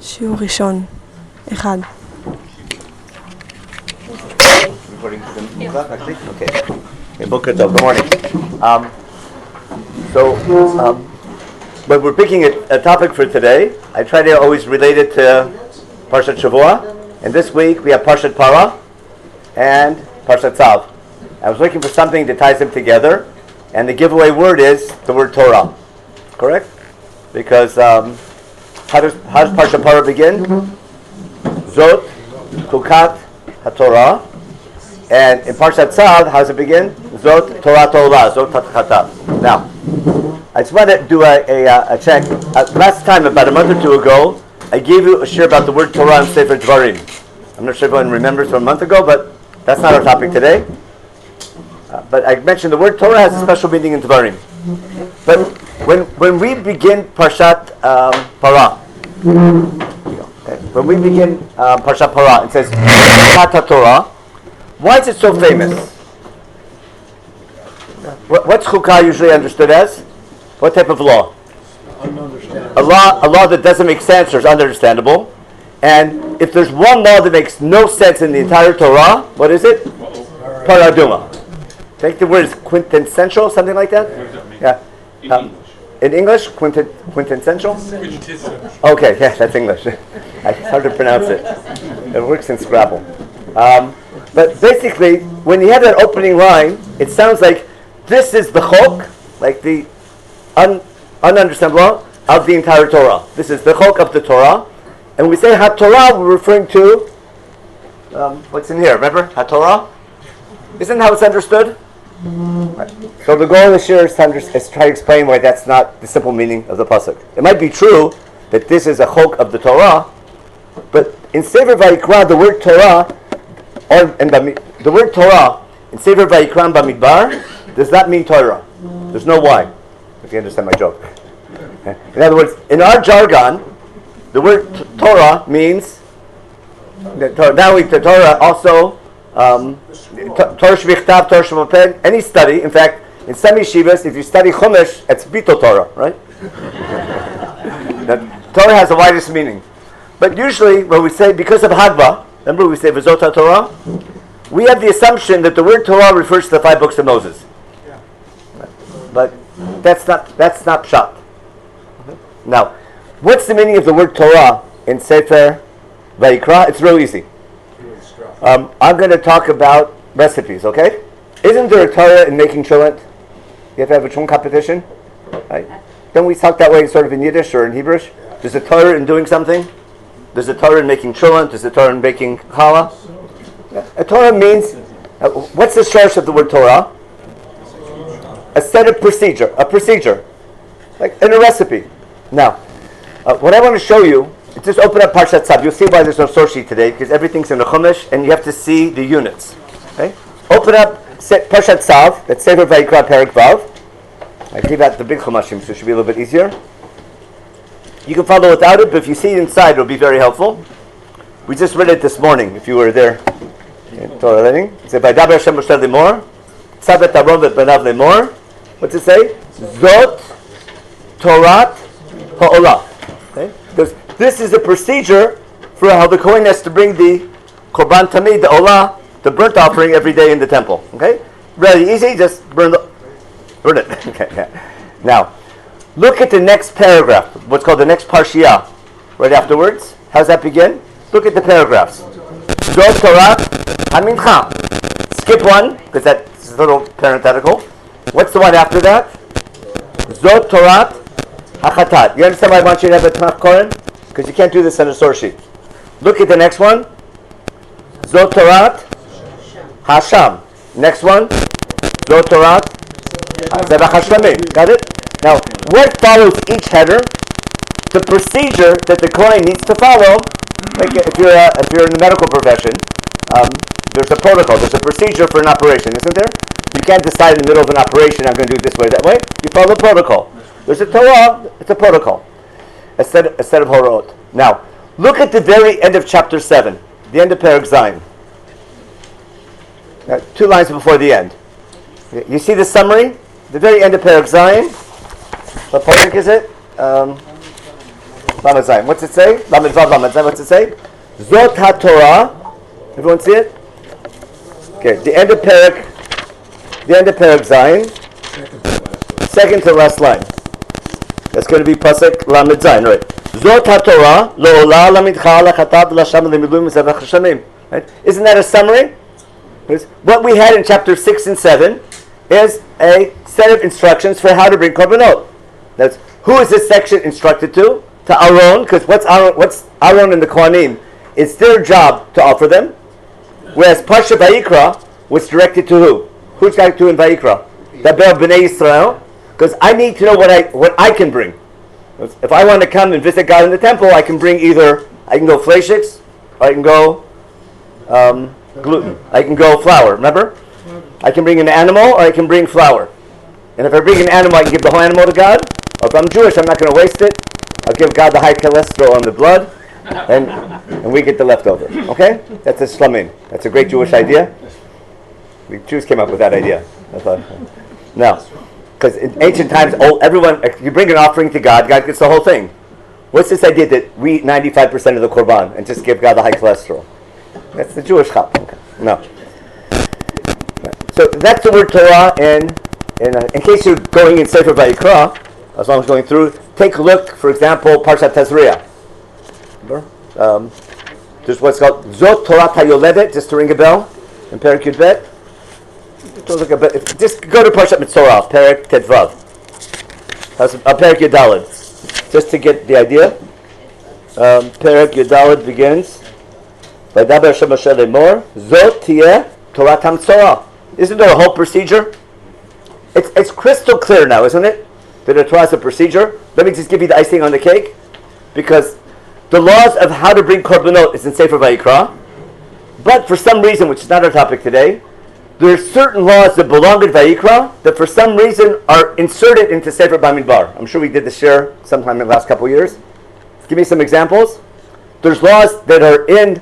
שיעור ראשון, 1. Boker Tov, good morning. When we're picking a topic for today, I try to always relate it to Parshat Shavua. And this week we have Parshat Parah and Parshat Tzav. I was looking for something that ties them together, and the giveaway word is the word Torah. Correct? Because how does Parshat Parah begin? Zot Kukat HaTorah. And in Parshat Tzav, how does it begin? Zot Torah Tola, Zot Tatchata. Now, I just want to do a check. Last time, about a month or two ago, I gave you a share about the word Torah in Sefer Dvarim. I'm not sure if everyone remembers from a month ago, but that's not our topic today. But I mentioned the word Torah has a special meaning in Dvarim. But when we begin Parshat Parah, when we begin Parshat Parah, it says Kata Torah. Why is it so famous? What's chukah usually understood as? What type of law? A law that doesn't make sense or is understandable. And if there's one law that makes no sense in the entire Torah, what is it? Paraduma. I think the word is quintessential, something like that? Yeah. In English, quintessential? Okay, yeah, that's English. It's hard to pronounce it. It works in Scrabble. But basically, when you have that opening line, it sounds like this is the chok, like the ununderstandable law of the entire Torah. This is the chok of the Torah. And when we say HaTorah, we're referring to, what's in here, remember? HaTorah? Isn't that how it's understood? Right. So the goal of this year is to try to explain why that's not the simple meaning of the pasuk. It might be true that this is a chok of the Torah, but in Sefer Vayikra, the word Torah, the word Torah in Sefer Vayikra Bamidbar does not mean Torah. There's no why, if you understand my joke. In other words, in our jargon, the word Torah means now the Torah also Torah Shvichtav, Torah Shemapen, any study. In fact, in some yeshivas, if you study Chumash, it's Bito Torah, right? Torah has the widest meaning. But usually, when we say because of Hagba, remember we say V'zot HaTorah? We have the assumption that the word Torah refers to the 5 books of Moses. Yeah. But that's not pshat. Now, what's the meaning of the word Torah in Sefer Vayikra? It's real easy. I'm going to talk about recipes, okay? Isn't there a Torah in making cholent? You have to have a cholent competition? Right? Don't we talk that way sort of in Yiddish or in Hebrew? There's a Torah in doing something? There's a Torah in making cholent. There's a Torah in making challah. A Torah means, what's the source of the word Torah? A set of procedure. A procedure. Like in a recipe. Now, what I want to show you, just open up Parshat Tzav. You'll see why there's no source sheet today, because everything's in the Chumash, and you have to see the units. Okay? Open up Parshat Tzav, that's Sefer Vayikra Perek Vav. I gave out the big Chumashim, so it should be a little bit easier. You can follow without it, but if you see it inside, it'll be very helpful. We just read it this morning, if you were there in Torah learning. It said, Vaydaber Hashem Moshe Lemor, Tzav et Aaron v'et banav Lemor. What's it say? Zot Torat Ha'olah. Okay? Because this is a procedure for how the Kohen has to bring the Korban Tamid, the Olah, the burnt offering every day in the temple. Okay? Really easy, just burn it. Okay, yeah. Now, look at the next paragraph, what's called the next Parshiah, right afterwards. How does that begin? Look at the paragraphs. Zot Torah HaMincha. Skip one, because that's a little parenthetical. What's the one after that? Zot Torah HaChatat. You understand why I want you to have a Tanakh Koren? Because you can't do this on a source sheet. Look at the next one. Zot Torah HaSham. Next one. Zot Torah HaZebach HaShlamim. Got it? Now, what follows each header? The procedure that the Kohen needs to follow. Like if you're in the medical profession, there's a protocol, there's a procedure for an operation, isn't there? You can't decide in the middle of an operation, I'm going to do it this way, that way. You follow the protocol. There's a Torah, it's a protocol. A set of horot. Now, look at the very end of chapter 7, the end of Perek Zayin. 2 lines before the end. You see the summary? The very end of Perek Zayin. What Perek is it? Lamed Zayin. What's it say? Lamed Vav, Lamed Zayin. What's it say? Zot HaTorah. Everyone see it? Okay, the end of Perek Zayin. Second to last line. That's going to be Pasuk Lamed Zayin, right? Zot HaTorah lo ola lamidcha lachatav lasham lemidluim zevach hashamim. Right? Isn't that a summary? What we had in chapter 6 and 7 is a set of instructions for how to bring korbanot. That's who is this section instructed to? To Aaron, because what's Aaron and the Kohanim? It's their job to offer them. Whereas Parshat Vayikra was directed to who? Who's directed to in Vayikra? The Bnei Yisrael. Because I need to know what I can bring. If I want to come and visit God in the temple, I can bring I can go fleischiks, or I can go gluten. I can go flour, remember? I can bring an animal, or I can bring flour. And if I bring an animal, I can give the whole animal to God. Or if I'm Jewish, I'm not going to waste it. I'll give God the high cholesterol and the blood, and we get the leftover. Okay? That's a shlamim. That's a great Jewish idea. The Jews came up with that idea. No. Because in ancient times, you bring an offering to God, God gets the whole thing. What's this idea that we eat 95% of the korban and just give God the high cholesterol? That's the Jewish chap. No. So that's the word Torah, and in case you're going in Sefer Vayikra, as long as going through, take a look, for example, Parshat Tazria. Remember? There's what's called Zot Torah Tayolevet, just to ring a bell, in Perek Yud Bet. Just go to Parshat Mitzorah, Perek Tetvav. Perek Yud Daled, just to get the idea. Perek Yud Daled begins. Vaydaber Hashem Moshe lemor, Zot Tieh Torah Tamtzorah. Isn't there a whole procedure? It's crystal clear now, isn't it? That the Torah is a procedure. Let me just give you the icing on the cake, because the laws of how to bring korbanot is in Sefer Vayikra, but for some reason, which is not our topic today, there are certain laws that belong in Vayikra that for some reason are inserted into Sefer Bamidbar. I'm sure we did this share sometime in the last couple of years. Give me some examples. There's laws that are in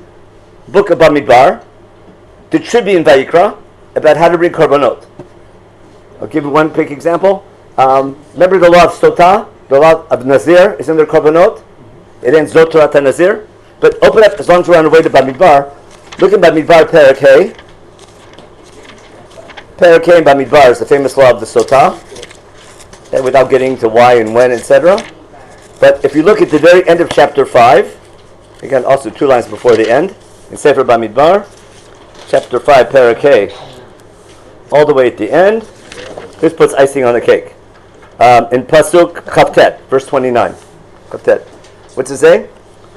Book of Bamidbar that should be in Vayikra about how to bring korbanot. I'll give you one quick example. Remember the law of Sotah? The law of Nazir is in the korbanot. It ends Zot Torah Nazir. But open up, as long as we're on the way to Bamidbar, look at Bamidbar Perek Hey. Perek Hey in Bamidbar is the famous law of the Sotah, without getting to why and when, etc. But if you look at the very end of chapter 5, again, also 2 lines before the end, in Sefer Bamidbar, chapter 5, Perek Hey, all the way at the end, this puts icing on the cake. In Pasuk Chavtet, verse 29. Chavtet. What's it say?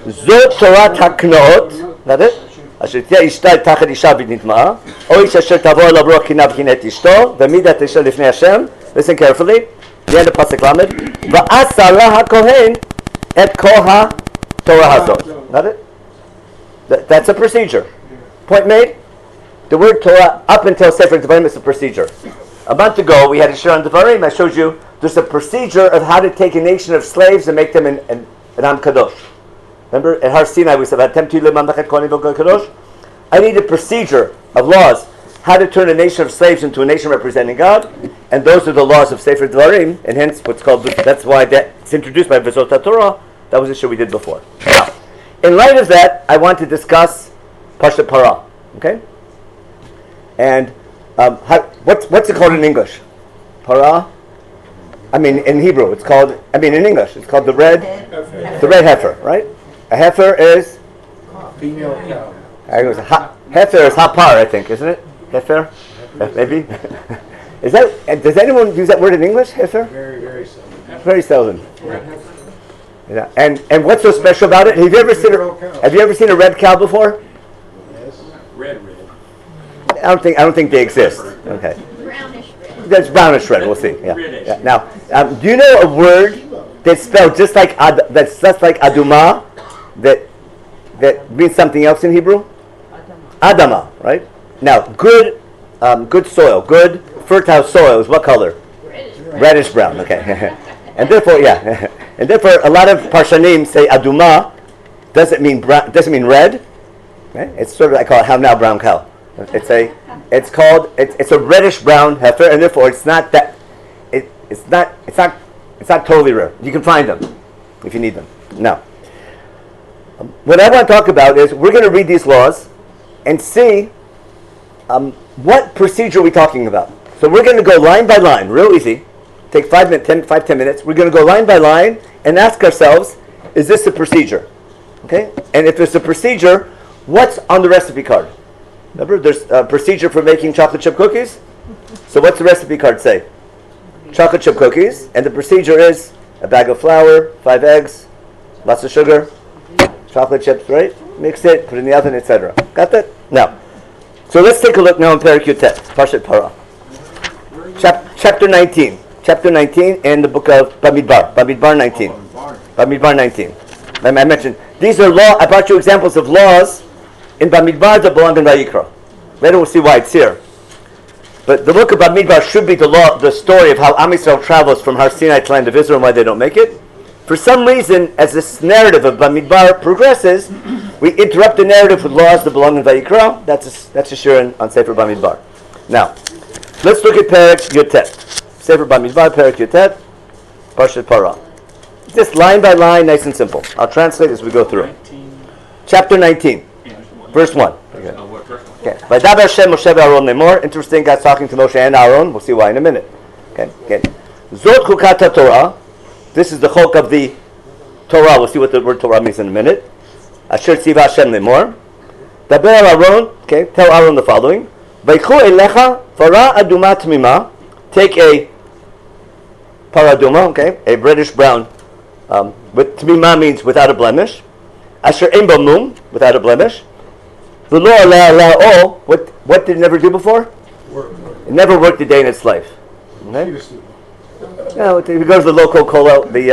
Zot Torah Taknoot. That it? Asher tiyah ishtai tachat isha v'nitma'a, o ish asher tavo elav ruach kina v'chinet ishto, v'midat isha lifnei Hashem. Listen carefully. The end of Pasuk Lamed. V'asa la hakohen et kol ha-Torah hazot. That it? That's a procedure. Point made? The word Torah, up until Sefer Devarim, is a procedure. A month ago, we had a share on Devarim. I showed you there's a procedure of how to take a nation of slaves and make them an Am Kadosh. Remember, at Har Sinai, we said, I need a procedure of laws, how to turn a nation of slaves into a nation representing God, and those are the laws of Sefer Devarim, and hence what's called, that's why it's introduced by V'zot HaTorah. That was the show we did before. Now, in light of that, I want to discuss Parshat Parah. Okay? And what's it called in English? Parah? I mean, in Hebrew, in English, it's called the red heifer, right? A heifer is? Female cow. Heifer is hapar, I think, isn't it? Heifer? Maybe? Does anyone use that word in English, heifer? Very, very seldom. Very seldom. Yeah. And what's so special about it? Have you ever seen a red cow before? Yes. Red. I don't think they exist. Okay. Brownish red. That's brownish red. We'll see. Yeah. Reddish. Now, do you know a word that's spelled just like aduma, that means something else in Hebrew? Adama, right? Now, good soil, good fertile soil is what color? Reddish brown. Okay. And therefore, a lot of Parshanim say aduma doesn't mean red. Right? It's sort of, I call it how now brown cow. It's a reddish brown heifer, and therefore it's not totally rare. You can find them if you need them. Now, What I want to talk about is we're going to read these laws and see what procedure we're talking about. So we're going to go line by line, real easy. Take 5 minutes, 10 minutes. We're going to go line by line and ask ourselves, is this a procedure? Okay? And if it's a procedure, what's on the recipe card? Remember, there's a procedure for making chocolate chip cookies. So what's the recipe card say? Chocolate chip cookies. And the procedure is a bag of flour, 5 eggs, lots of sugar, chocolate chips, right? Mix it, put it in the oven, etc. Got that? Now, so let's take a look now in Perek Yutet, Parshat Parah. Chapter 19. Chapter 19 in the book of Bamidbar. Bamidbar 19. Bamidbar 19. I mentioned, these are law. I brought you examples of laws in Bamidbar that belong in Vayikra. Later we'll see why it's here. But the book of Bamidbar should be the story of how Am Yisrael travels from Har Sinai to land of Israel and why they don't make it. For some reason, as this narrative of Bamidbar progresses, we interrupt the narrative with laws that belong in Vayikra. That's a shir on Sefer Bamidbar. Now, let's look at Perek Yutet. Sefer Bamidbar, Perek Yutet, Parshat Parah. Just line by line, nice and simple. I'll translate as we go through. Chapter 19, verse 1. Okay. Vaydaber Hashem Moshe v'Aaron lemor. Interesting, God's talking to Moshe and Aaron. We'll see why in a minute. Okay. Zot chukat Torah. This is the chok of the Torah. We'll see what the word Torah means in a minute. Asher tziva Hashem lemor. Daber Aaron. Okay, tell Aaron the following. Vaychu elecha farah aduma tmima. Take a paraduma, okay, a reddish brown. With tmima means without a blemish. Asher ein bo mum, without a blemish. V'lo aleh aleh, what did it never do before? It never worked a day in its life. Okay? No, if you go to the local kollel, the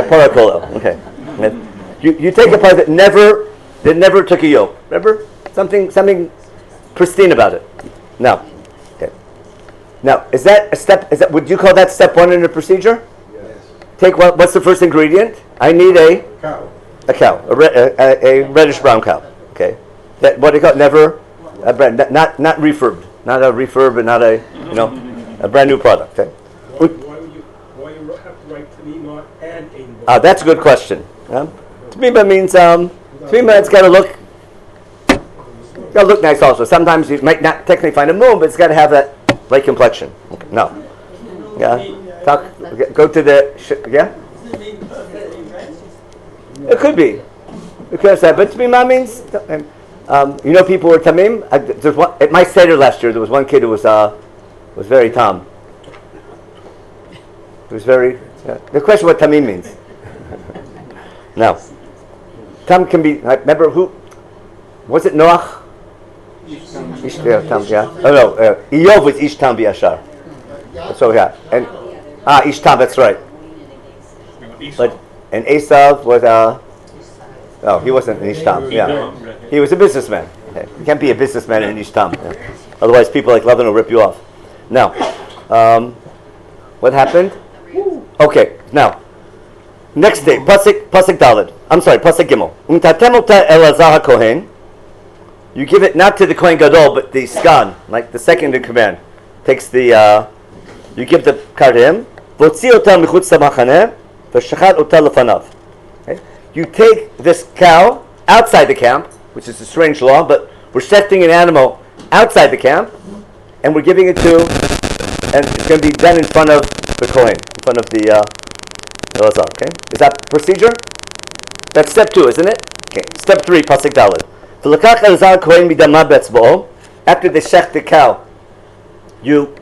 para kollel. Okay. You take a part that never took a yoke. Remember? Something pristine about it. Now, okay. Now, is that a step? Would you call that step 1 in the procedure? Yes. Take what's the first ingredient? I need a Cow. A reddish brown cow. Okay. That what do you call it? Never a brand, not refurbed, not a refurb, and not a a brand new product. Okay. Why you have to write Tamima and Ein? That's a good question. Tamima means Tamima. It's got to look nice also. Sometimes you might not technically find a moon, but it's got to have that light complexion. Okay. No. Yeah. Go to the yeah. It could be. Because but Tamima means people were Tamim. At my Seder last year, there was one kid who was very Tam. It was very. The question what Tamim means. Now, Tam can be. Remember who? Was it Noach? Ish Tam, yeah. Oh no, Iyov was Ish Tam B'Yashar. So yeah, and Ish Tam. That's right. But and Esav was Oh, he wasn't an Ishtam. Yeah, he was a businessman. Okay. You can't be a businessman in Ishtam. Yeah. Otherwise, people like Lavan will rip you off. Now, what happened? Okay, now, next day, Pasuk Daled. I'm sorry, Pasuk Gimel. Umtatem ota Elazar HaKohen. You give it not to the Kohen Gadol, but the Sgan, like the second in command. Takes the, you give the card to him. Votzi ota michutz hamachaneh, v'shachat ota lefanav. You take this cow outside the camp, which is a strange law, but we're setting an animal outside the camp, and we're giving it to, and it's going to be done in front of the Kohen, in front of the Elazar, okay? Is that procedure? That's step 2, isn't it? Okay. Step 3, Pasuk Daled. V'lekach Elazar Kohen midama betzbo. After they shech the cow, you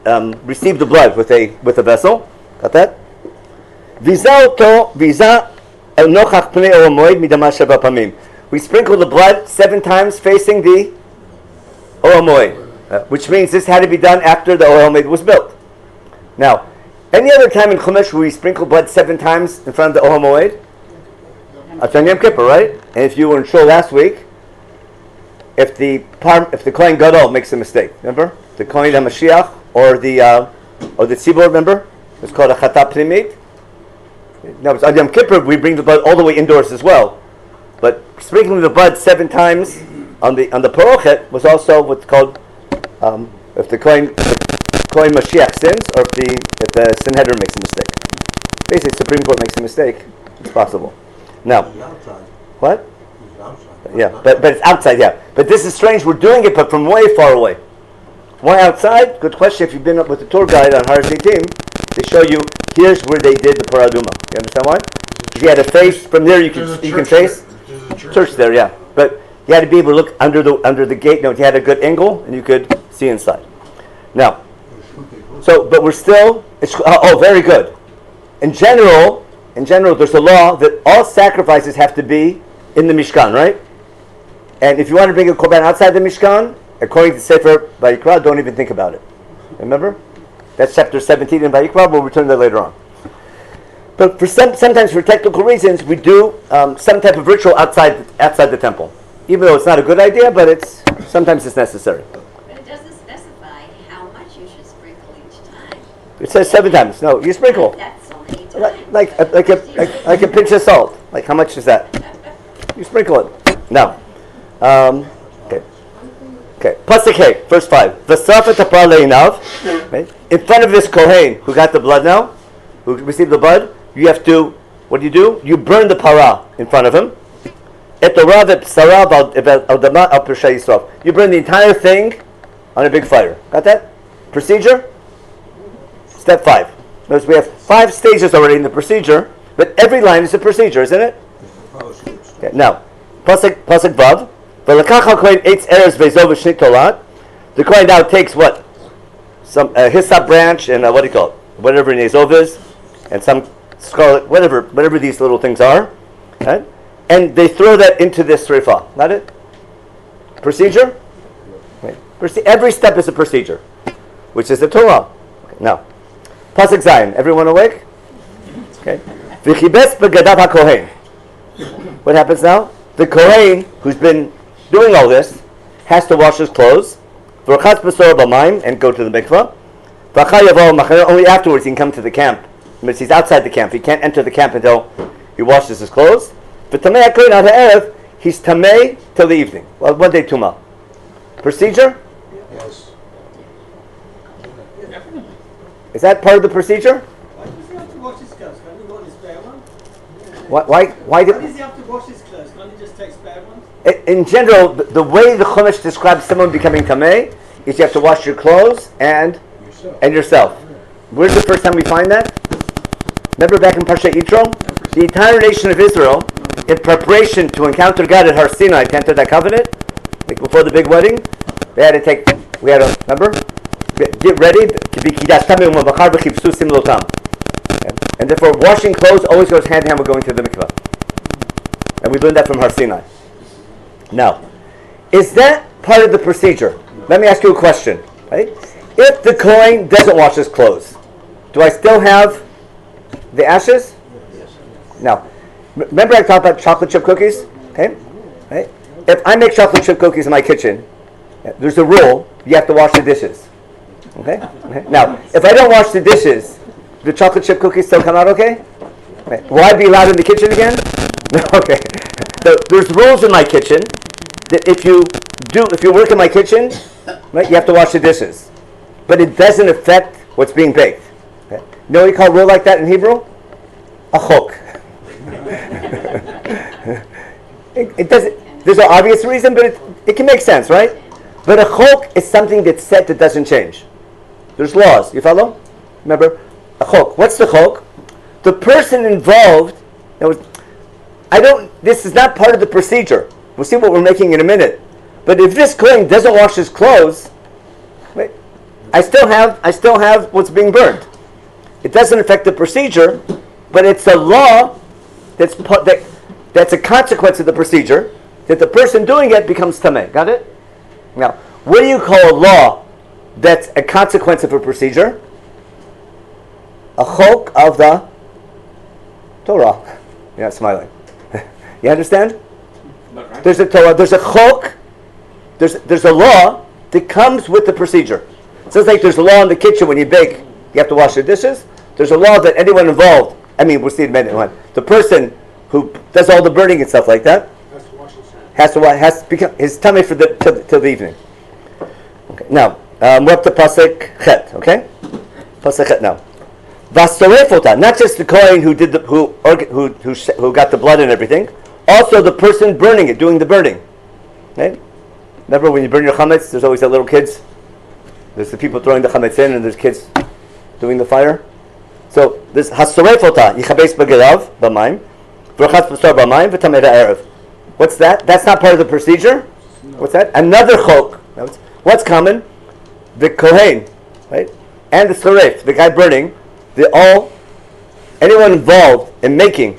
receive the blood with a vessel. Got that? Viza we sprinkle the blood 7 times facing the Ohel Moed, which means this had to be done after the Ohel Moed was built. Now, any other time in Chumash where we sprinkle blood 7 times in front of the Ohel Moed? Atzon Yom Kippur, right? And if you were in shul last week, if the Kohen Gadol makes a mistake, remember the Kohen HaMashiach or the Tzibor, remember it's called a Chata Pnimit. No, it's on Yom Kippur we bring the blood all the way indoors as well, but sprinkling the blood 7 times on the Parochet was also what's called if the Kohen Mashiach sins, or if the Sanhedrin makes a mistake. Basically, Supreme Court makes a mistake, it's possible. Now, what? Yeah, but it's outside, yeah. But this is strange. We're doing it, but from way far away. Why outside? Good question. If you've been up with the tour guide on Har Zeitim, they show you, here's where they did the Parah Aduma. You understand why? If you had a face, from there you can trace. Church there, yeah. But you had to be able to look under the gate. No, you had a good angle, and you could see inside. Now, but we're still, very good. In general, there's a law that all sacrifices have to be in the Mishkan, right? And if you want to bring a korban outside the Mishkan, according to Sefer Vayikra, don't even think about it. Remember? That's chapter 17 in Vayikra. We'll return to that later on. But sometimes for technical reasons, we do some type of ritual outside the temple. Even though it's not a good idea, but sometimes it's necessary. But it doesn't specify how much you should sprinkle each time. It says 7 times. No, you sprinkle. That's so many times. Like a pinch of salt. Like how much is that? You sprinkle it. Now, okay. Pasuk Hey, verse 5. V'safet hapar leinav. Right? In front of this Kohen who got the blood now, who received the blood, you have to, what do? You burn the parah in front of him. Et Torah v'psara v'al al Pirshay Yisrael. You burn the entire thing on a big fire. Got that? Procedure? Step 5. Notice we have 5 stages already in the procedure, but every line is a procedure, isn't it? Okay, now, Pasuk Vav. V'lakach ha'kohen eitz eretz ve'zov v'shnit tolat. The Kohen now takes what? Some hyssop branch and what do you call it? Whatever an azov is, and some scarlet, whatever these little things are, right? And they throw that into this srifa. Not it? Procedure? Right. Every step is a procedure, which is the Torah. Okay, now, Pasuk Zayin. Everyone awake? Okay. V'chibes b'gadav ha'kohen. What happens now? The Kohen, who's been doing all this, has to wash his clothes, v'rachatz b'sor b'mayim, and go to the mikvah. Only afterwards he can come to the camp. But he's outside the camp. He can't enter the camp until he washes his clothes. But tamei ha'kohen ad ha'erev, he's tamei till the evening. Well, one day tumah. Procedure? Yes. Is that part of the procedure? Why does he have to wash his clothes? Can't he want his spare one? Why Why does he have to wash his clothes? Can't he just take spare ones? In general, the way the Chumash describes someone becoming tamei is you have to wash your clothes and yourself. Where's the first time we find that? Remember back in Parshat Yitro? The entire nation of Israel, in preparation to encounter God at Har Sinai, to enter that covenant, like before the big wedding, remember? Get ready to be kidash tamei u'mabachar v'chivsu simlotam. And therefore, washing clothes always goes hand in hand with going to the mikvah. And we learned that from Har Sinai. Now, is that part of the procedure? Let me ask you a question. Right? If the Kohen doesn't wash his clothes, do I still have the ashes? Now, remember I talked about chocolate chip cookies? Okay? Right? If I make chocolate chip cookies in my kitchen, there's a rule, you have to wash the dishes. Okay? Now, if I don't wash the dishes, the chocolate chip cookies still come out okay? Right. Will I be allowed in the kitchen again? No, okay. So there's rules in my kitchen that if you work in my kitchen, right, you have to wash the dishes. But it doesn't affect what's being baked. Okay. You know what you call a rule like that in Hebrew? A chok. it doesn't. There's an obvious reason, but it can make sense, right? But a chok is something that's set that doesn't change. There's laws. You follow? Remember, a chok. What's the chok? The person involved. This is not part of the procedure. We'll see what we're making in a minute. But if this Kohen doesn't wash his clothes, right, I still have what's being burned. It doesn't affect the procedure, but it's a law that's a consequence of the procedure, that the person doing it becomes tamei. Got it? Now, what do you call a law that's a consequence of a procedure? A chok of the Torah. You're not smiling. You understand? There's a Torah, there's a chok, there's a law that comes with the procedure. So it's like there's a law in the kitchen when you bake, you have to wash your dishes. There's a law that anyone involved, we'll see in a minute, the person who does all the burning and stuff like that, has to become his tummy for till the evening. Okay. Now, we're up to Pasuk Chet, okay? Pasuk Chet now. Vasorefota, not just the Kohen who did who got the blood and everything, also the person burning it, doing the burning. Right? Remember when you burn your chametz, there's always that little kids. There's the people throwing the chametz in, and there's kids doing the fire. So this hasorefota yichabes begelav b'mayim, v'rachatz b'sar b'mayim v'tamei ha'erev. What's that? That's not part of the procedure. What's that? Another chok. What's common? The Kohen, right, and the Soref, the guy burning, anyone involved in making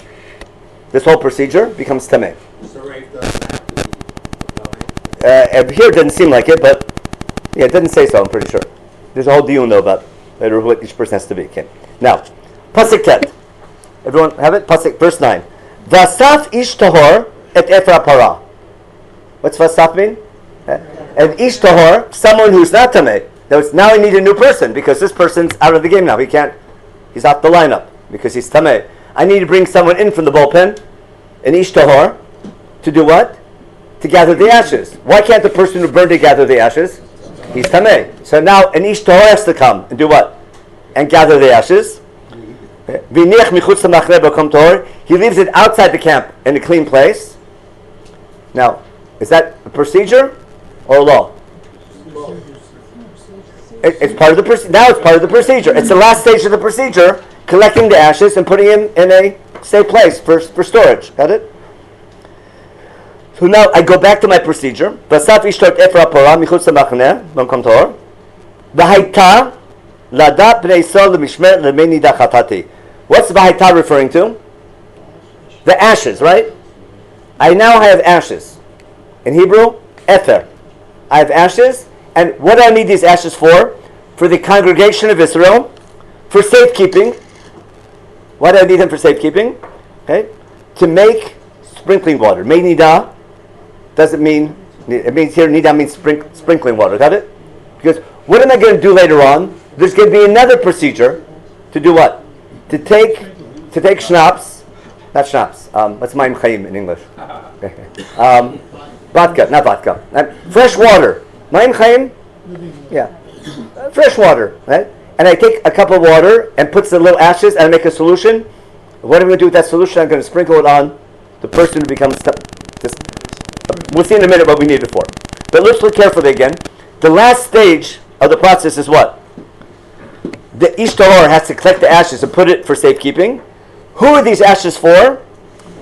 this whole procedure becomes tameh. Soref doesn't have to be Here it doesn't seem like it, but yeah, it doesn't say so. I'm pretty sure. There's a whole deal though about later what each person has to be. Okay. Now, pasuk tet. Everyone have it? Pasuk verse 9. Vasaf ish tahor et efra parah. What's vasaf mean? And ish tahor, someone who's not tameh. Now I need a new person because this person's out of the game now. He's off the lineup because he's tameh. I need to bring someone in from the bullpen, an ish tahor, to do what? To gather the ashes. Why can't the person who burned it gather the ashes? He's tameh. So now an ish tahor has to come and do what? And gather the ashes. He leaves it outside the camp in a clean place. Now, is that a procedure or a law? It's part of the now it's part of the procedure. It's the last stage of the procedure, collecting the ashes and putting them in a safe place for storage. Got it? So now I go back to my procedure. What's V'haita referring to? The ashes, right? I now have ashes. In Hebrew, ether. I have ashes, and what do I need these ashes for? For the congregation of Israel, for safekeeping. Why do I need them for safekeeping? Okay, to make sprinkling water. Mei nida doesn't mean, it means here nida means sprinkling water. Got it? Because what am I going to do later on? There's going to be another procedure to do what? To take schnapps, not schnapps. What's Mayim Chaim in English? Vodka, not vodka. Fresh water. Mayim Chaim? Yeah. Fresh water, right? And I take a cup of water and put some little ashes and I make a solution. What am I going to do with that solution? I'm going to sprinkle it on the person who becomes we'll see in a minute what we need it for. But let's look carefully again. The last stage of the process is what? The ish tahor has to collect the ashes and put it for safekeeping. Who are these ashes for?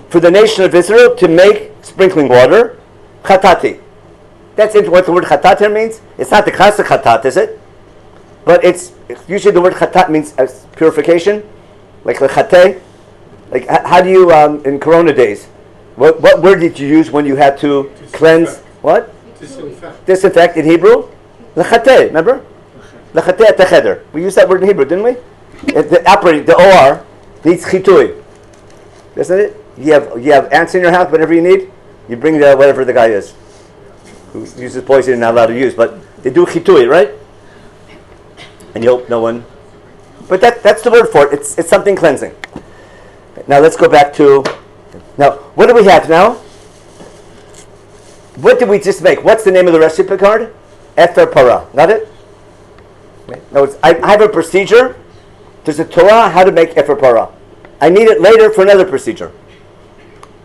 For the nation of Israel to make sprinkling water. Chatati. That's what the word chatat here means. It's not the classic chatat, is it? But it's usually the word chatat means purification, like lechateh. Like how do you in Corona days? What word did you use when you had to cleanse? What? Disinfect in Hebrew. Lechateh. Remember? Lechateh at techeder. We used that word in Hebrew, didn't we? The OR needs chitui, doesn't it? You have ants in your house. Whatever you need, you bring whatever the guy is who uses poison and not allowed to use. But they do chitui, right? And you hope no one. But that's the word for it. It's something cleansing. Now let's go back to. Now what do we have now? What did we just make? What's the name of the recipe card? Efer parah. Got it? No, I have a procedure. There's a Torah how to make efer parah. I need it later for another procedure.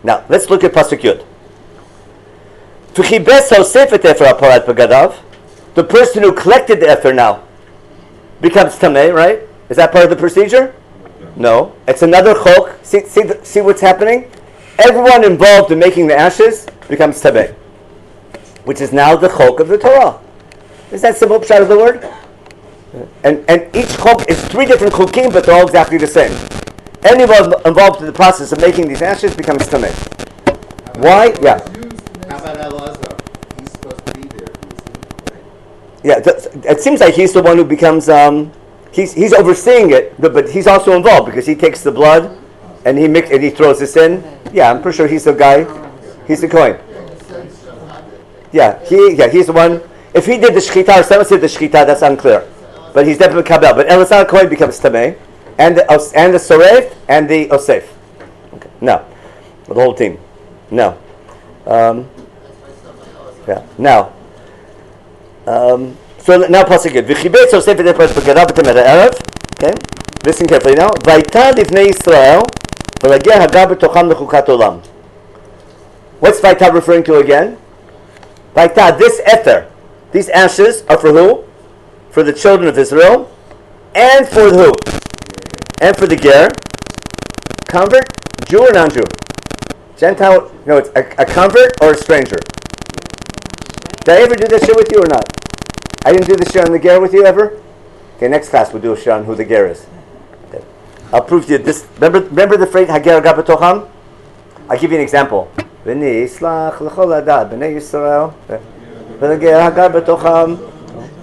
Now let's look at pasuk yud. The person who collected the efer now becomes tameh, right? Is that part of the procedure? No, it's another chok. See what's happening? Everyone involved in making the ashes becomes tameh, which is now the chok of the Torah. Is that simple pshat of the word? And each chok is three different chokim, but they're all exactly the same. Anyone involved in the process of making these ashes becomes tameh. Why? Yeah. How about Elazar? He's supposed to be there. Yeah, it seems like he's the one who becomes. He's overseeing it, but he's also involved because he takes the blood and he throws this in. Yeah, I'm pretty sure he's the guy. He's the Kohen. Yeah, he's the one. If he did the shechita or someone did the shechita, that's unclear. But he's definitely kabel. But Elazar Kohen becomes tameh, and the soref and the osef. Okay. No, the whole team. No. Yeah. Now. So now pasuk good. Okay. listen carefully now. Vaita livnei Yisrael v'lagia hagar b'tocham lechukat olam. What's Vaita referring to again? Vaita, this ether, these ashes are for who? For the children of Israel, and for who? And for the ger, convert, Jew or non-Jew? Gentile? No, it's a convert or a stranger. Did I ever do this shit with you or not? I didn't do the shit on the ger with you ever? Okay, next class we'll do a shit on who the ger is. Okay. I'll prove to you this. Remember the phrase Hager Hagar B'tocham? I'll give you an example. B'nei Yislach l'chol hadad b'nei Yisrael v'hager Hagar B'tocham.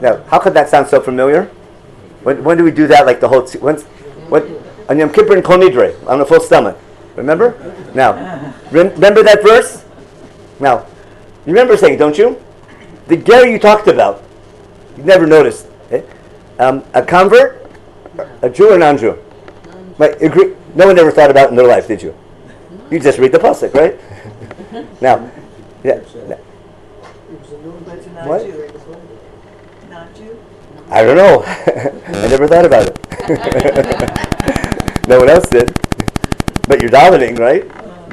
Now, how could that sound so familiar? When do we do that? Like the whole on Yom Kippur and Kol Nidre on a full stomach. Remember? Now, remember that verse? Now, you remember saying, don't you? The ger you talked about, you never noticed. A convert, a Jew or non-Jew? Right, agree. No one ever thought about it in their life, did you? You just read the pasuk, right? Now, yeah. What? I don't know. I never thought about it. No one else did. But you're davening, right?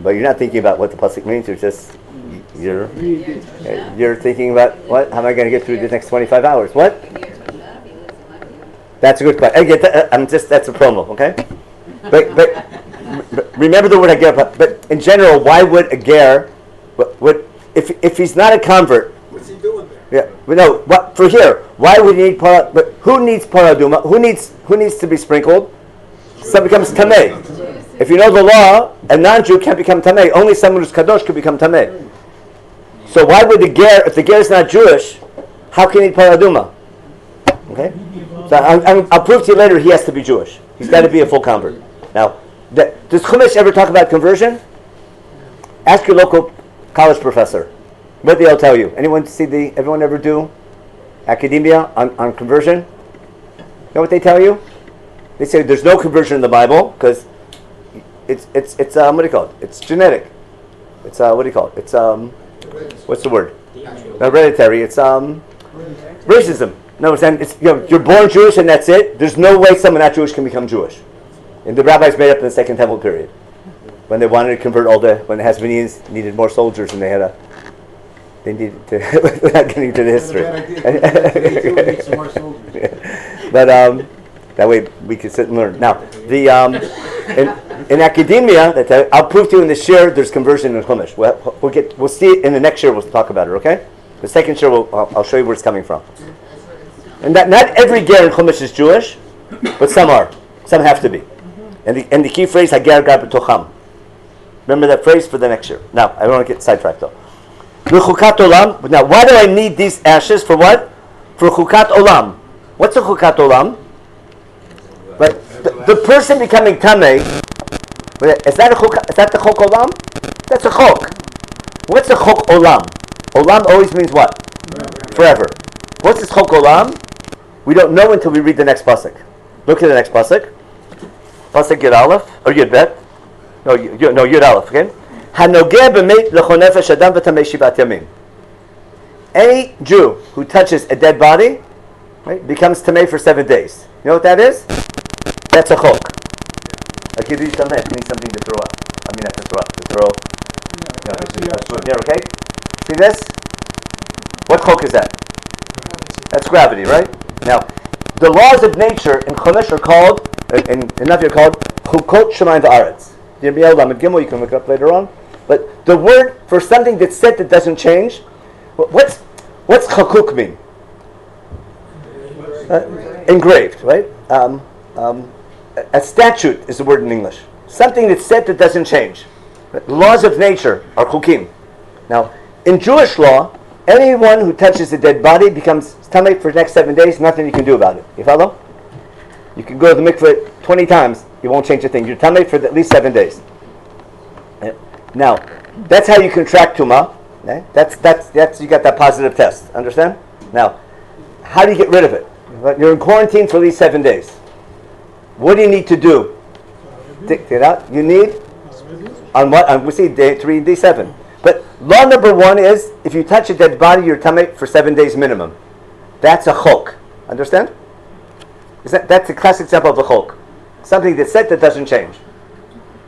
But you're not thinking about what the pasuk means. You're thinking about what? How am I going to get through the next 25 hours? What? That's a good question. I get that. That's a promo, okay? But remember the word hager. But in general, why would a ger? If he's not a convert? What's he doing there? Yeah, but no. What for here? Why would he need para? But who needs paraduma? Who needs to be sprinkled? Someone becomes tamei. If you know the law, a non-Jew can't become tamei. Only someone who's kadosh could become tamei. So why would the ger? If the ger is not Jewish, how can he need paraduma? Okay. So I'll prove to you later. He has to be Jewish. He's got to be a full convert. Now, does Chumash ever talk about conversion? Ask your local college professor. What they'll tell you. Everyone ever do academia on conversion? You know what they tell you? They say there's no conversion in the Bible because it's what do you call it? It's genetic. It's what do you call it? It's what's the word? Hereditary. It's racism. No, it's you're born Jewish and that's it. There's no way someone not Jewish can become Jewish. And the rabbis made up in the Second Temple period when they wanted to convert when the Hasmoneans needed more soldiers and they needed to without getting into the history. But that way we can sit and learn. Now in academia, I'll prove to you in the shir there's conversion in Chumash. We'll see it in the next shir. We'll talk about it. Okay. The second shir I'll show you where it's coming from. And that not every ger in Chumash is Jewish, but some are. Some have to be. And the key phrase hager hagar b'tocham. Remember that phrase for the next year. Now, I don't want to get sidetracked though. Chukat olam. Now, why do I need these ashes for what? For chukat olam. What's a chukat olam? Right. The person becoming tamei. Is that the chok olam? That's a chok. What's a chok olam? Olam always means what? Forever. What's this chok olam? We don't know until we read the next pasuk. Look at the next pasuk. Pasuk Yud Aleph or Yud Bet. No, Yud Aleph. Okay. Hanogeh b'meit lechonefesh adam v'tamei shivat yamim. Any Jew who touches a dead body, right, becomes tamei for 7 days. You know what that is? That's a chok. Like you need something to throw up. I mean, not to throw up. To throw. Yeah. Okay. See this? What chok is that? That's gravity, right? Now, the laws of nature in Chumash are called, in Navi are called chukot shemayim v'aretz. You can look it up later on. But the word for something that's set that doesn't change, what's chakuk mean? Engraved, right? A statute is the word in English. Something that's set that doesn't change. The laws of nature are chukim. Now, in Jewish law, anyone who touches a dead body becomes tamei for the next 7 days. Nothing you can do about it. You follow? You can go to the mikveh 20 times. You won't change a thing. You're tamei for at least 7 days. Now, that's how you contract tumah. Okay? That's you got that positive test. Understand? Now, how do you get rid of it? You're in quarantine for at least 7 days. What do you need to do? Take it out. You need on what? We see day 3, day 7. But law number 1 is if you touch a dead body, you're tamei for 7 days minimum. That's a chok. Understand? That's a classic example of a chok. Something that's set that doesn't change.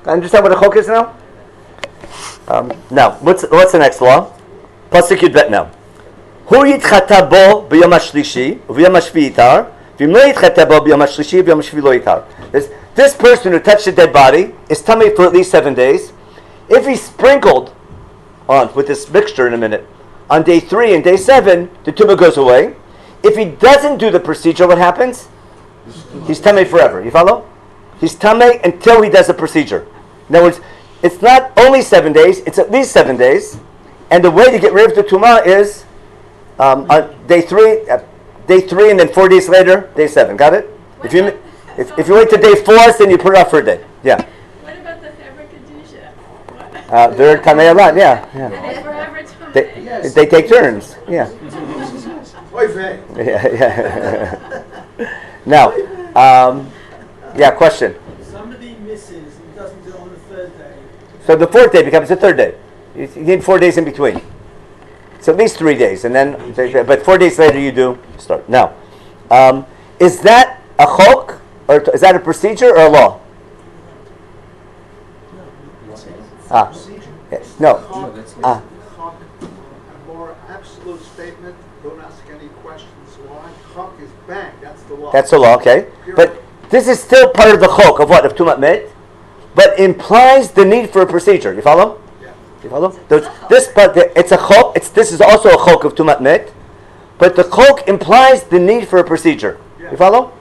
Understand what a chok is now? Now, what's the next law? Pasuk Yudbet now. Hu yitchata bo b'yom hashlishi v'yom hashvi yitar v'im lo yitchata bo b'yom hashlishi v'yom hashvi lo yitar. This person who touched a dead body is tummy for at least 7 days. If he's sprinkled on with this mixture in a minute, on day 3 and day 7, the tumor goes away. If he doesn't do the procedure, what happens? He's tummy forever. You follow? He's tummy until he does the procedure. In other words, it's not only 7 days; it's at least 7 days. And the way to get rid of the tumor is on day 3, and then 4 days later, day 7. Got it? If you wait till day 4, then you put it off for a day. Yeah. What about the Hebra Kedusha? They're tamei a lot. Yeah. Are they forever tamei? They take turns. Yeah. Oy vey. Yeah. Now, question. Somebody misses and doesn't do it on the third day. So the 4th day becomes the 3rd day. You need 4 days in between. It's at least 3 days, and then but 4 days later you do start. Now, is that a chok, or is that a procedure or a law? Yes. No. A more absolute statement. Don't ask any questions. Why? Chok is bang. That's the law. That's a law, okay. But this is still part of the chok of what? Of tumat met, but implies the need for a procedure. You follow? Yeah. You follow? It's a chok. This is also a chok of tumat met, but the chok implies the need for a procedure. Yeah. You follow?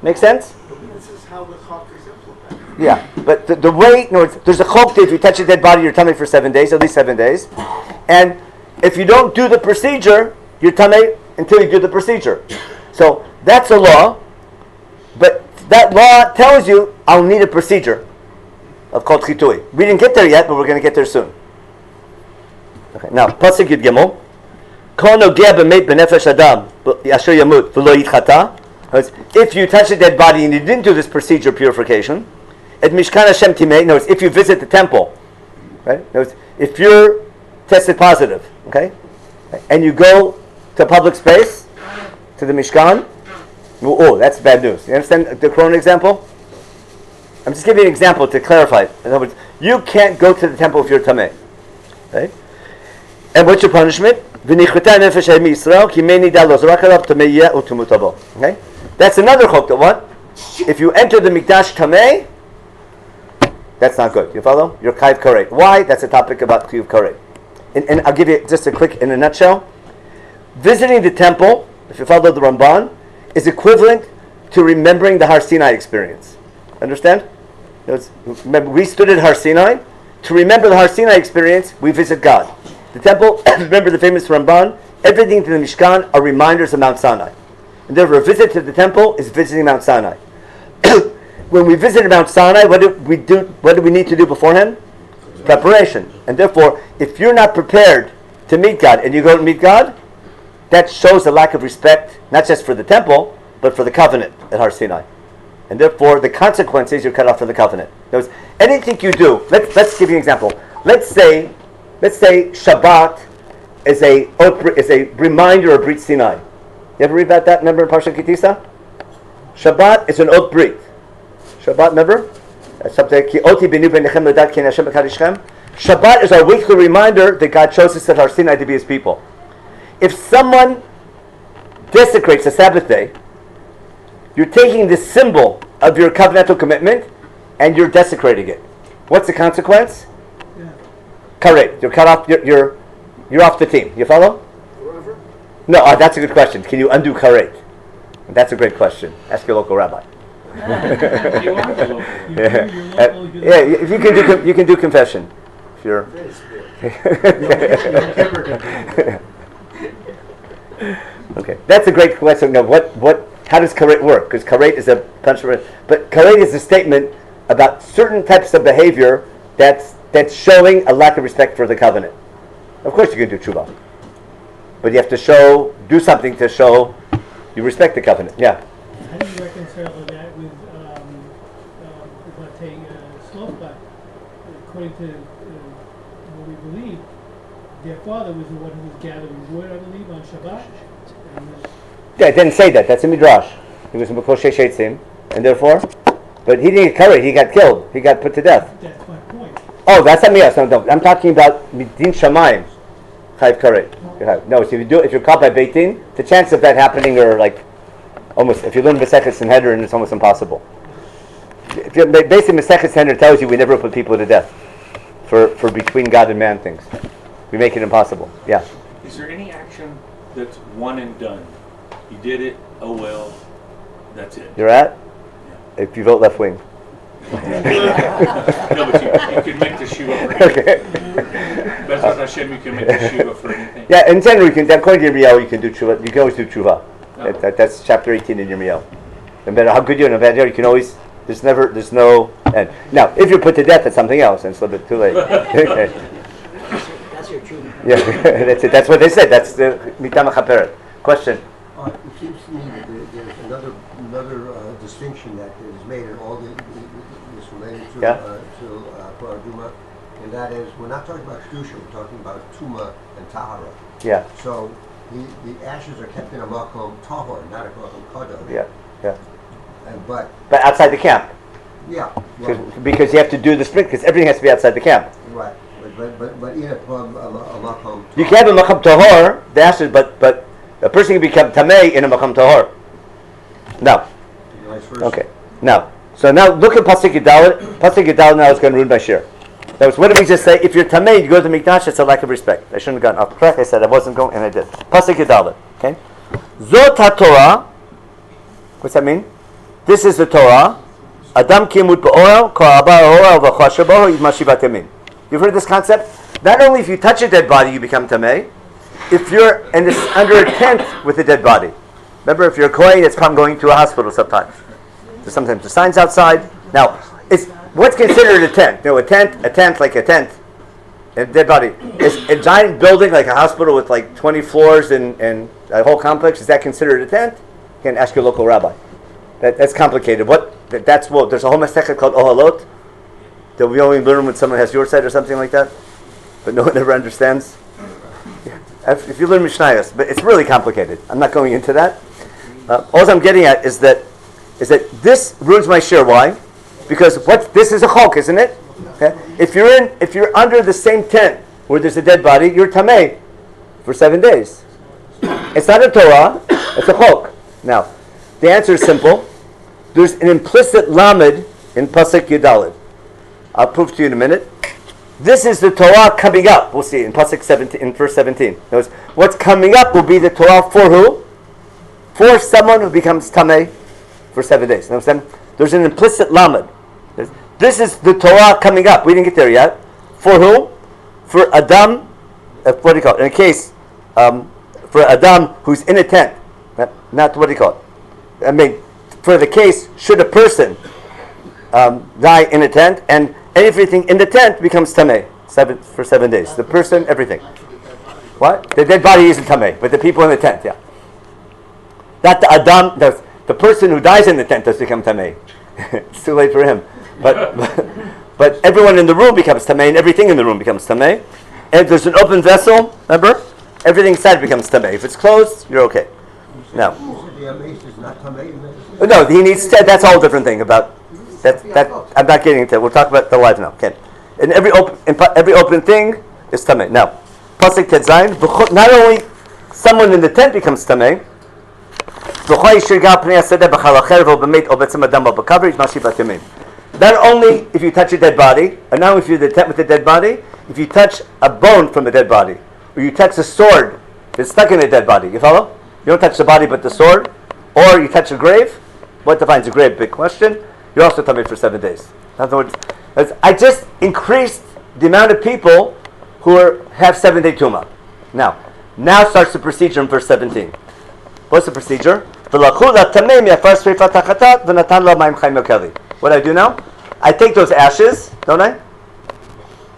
Make sense? This is how the chok is implemented. Yeah, but the way, there's a chok that if you touch a dead body, you're tummy for 7 days, at least 7 days. And if you don't do the procedure, you're tummy until you do the procedure. So that's a law, but that law tells you, I'll need a procedure of called chitui. We didn't get there yet, but we're going to get there soon. Okay, now, Pasuk Yud Gimel. Kol nogeh b'meit b'nefesh adam asher yamut v'lo yitchata. If you touch a dead body and you didn't do this procedure of purification, at Mishkan Hashem Timei, notice if you visit the temple, right? Notice if you're tested positive, okay, and you go to public space, to the Mishkan, oh, that's bad news. You understand the Corona example? I'm just giving you an example to clarify. In other words, you can't go to the temple if you're tamei, okay? And what's your punishment? Okay? That's another chok that what? If you enter the Mikdash tamei, that's not good. You follow? You're kaiv karet. Why? That's a topic about kaiv karet. And I'll give you just a quick, in a nutshell. Visiting the temple, if you follow the Ramban, is equivalent to remembering the Har Sinai experience. Understand? Remember, we stood at Har Sinai. To remember the Har Sinai experience, we visit God. The temple, remember the famous Ramban, everything to the Mishkan are reminders of Mount Sinai. And therefore, a visit to the temple is visiting Mount Sinai. When we visited Mount Sinai, what do we do? What do we need to do beforehand? Preparation. And therefore, if you're not prepared to meet God and you go to meet God, that shows a lack of respect, not just for the temple, but for the covenant at Har Sinai. And therefore, the consequence is you're cut off from the covenant. In other words, anything you do, let's give you an example. Let's say Shabbat is a reminder of Brit Sinai. You ever read about that? Remember in Parshat Kitisa? Shabbat is an Ot Brit. Shabbat, remember? Shabbat is our weekly reminder that God chose us at Har Sinai to be His people. If someone desecrates the Sabbath day, you're taking the symbol of your covenantal commitment and you're desecrating it. What's the consequence? Karet. You're cut off. You're off the team. You follow? Forever? No, that's a good question. Can you undo karet? That's a great question. Ask your local rabbi. You are the local. If you can do confession. If you're. Okay, that's a great question. Now, how does karet work? Because karet is a punishment, but karet is a statement about certain types of behavior that's showing a lack of respect for the covenant. Of course, you can do tshuva, but you have to do something to show you respect the covenant. Yeah. How do you reconcile that with let's say, Slopa? According to what we believe, their father was the one who was gathering wood, I believe, on Shabbat. Yeah, it didn't say that. That's a midrash. He was in B'kol Sheish Eitzim, and therefore, But he didn't get carried. He got killed. He got put to death. That's my point. Oh, that's something else. No, I'm talking about Din Shamayim. Chayiv karet. No, so if you're caught by Beit Din, the chance of that happening are like almost. If you learn Masechet Sanhedrin, it's almost impossible. Basically, Masechet Sanhedrin tells you we never put people to death for between God and man things. We make it impossible. Yeah. Is there any action that's one and done? You did it. Oh well. That's it. You're at. If you vote left wing. No, but you can make the shiva for anything. Okay. Bezrat Hashem, you can make the shiva for anything. Yeah, in general, according to Yirmiyahu, you can do tshuva. You can always do tshuva. Oh. That's chapter 18 in Yirmiyahu. No matter how good you are, no matter how you can always. There's no end. Now, if you're put to death, it's something else, and it's a little bit too late. Okay. That's your truth. Yeah, that's it. That's what they said. That's the mitama chaperet. Question. It seems to me that there's another distinction that is made in all this related to Torah Duma, and that is we're not talking about kedusha, we're talking about tuma and tahara. Yeah. So the ashes are kept in a makom tahor, not a makom kadosh. Yeah. But outside the camp. Yeah. Because you have to do the sprint. Because everything has to be outside the camp. Right. But in a makom. You can have a makom tahor, the ashes, but a person can become tamei in a makom tahor. No. Okay. Now, so now look at Pasuk Yudaled. Pasuk Yudaled now is going to ruin my shir. That was, what did we just say? If you're tamei, you go to the mikdash. It's a lack of respect. I shouldn't have gotten off track. I said I wasn't going, and I did. Pasuk Yudaled. Okay. Zot HaTorah. What's that mean? This is the Torah. Adam kimut ba'oel, ka'abar oel v'chashaboh yidmashivat yamin. You've heard this concept? Not only if you touch a dead body, you become tamei. If you're under a tent with a dead body. Remember, if you're a kohen, it's come going to a hospital sometimes. There's sometimes the signs outside. Now, it's what's considered a tent? A tent like a tent. A dead body. Is a giant building like a hospital with like 20 floors and a whole complex, is that considered a tent? You can ask your local rabbi. That's complicated. There's a whole masechet called Ohalot that we only learn when someone has your side or something like that, but no one ever understands. If you learn Mishnayos, but it's really complicated. I'm not going into that. All I'm getting at is that this ruins my shir. Why? Because this is a chok, isn't it? Okay? If you're under the same tent where there's a dead body, you're tamei for 7 days. It's not a Torah, it's a chok. Now, the answer is simple. There's an implicit lamed in Pasuk Yudaled. I'll prove to you in a minute. This is the Torah coming up. We'll see in Pasuk 17, in verse 17. Notice, what's coming up will be the Torah for who? For someone who becomes tamei for 7 days. Understand? There's an implicit lamed. This is the Torah coming up. We didn't get there yet. For who? For Adam. What do you call it? In a case, for Adam who's in a tent. Not what do you call it? I mean, for the case, should a person die in a tent, and everything in the tent becomes tamei for 7 days. The person, everything. What? The dead body isn't tamei, but the people in the tent, yeah. Not the Adam, the person who dies in the tent does become tamei. It's too late for him. But everyone in the room becomes tamei, and everything in the room becomes tamei. And if there's an open vessel, remember, everything inside becomes tamei. If it's closed, you're okay. Now. No, he needs to. That's a whole different thing about that. I'm not getting into it. We'll talk about the life now. Okay. And every open thing is tamei. Now, pasuk tetzayin. Not only someone in the tent becomes tamei. Not only if you touch a dead body, and now if you're in the tent with a dead body, if you touch a bone from a dead body, or you touch a sword that's stuck in a dead body, you follow? You don't touch the body but the sword, or you touch a grave. What defines a grave? Big question. You're also tamei for 7 days. In other words, I just increased the amount of people who have 7-day tumah. Now starts the procedure in verse 17. What's the procedure? What do I do now? I take those ashes, don't I?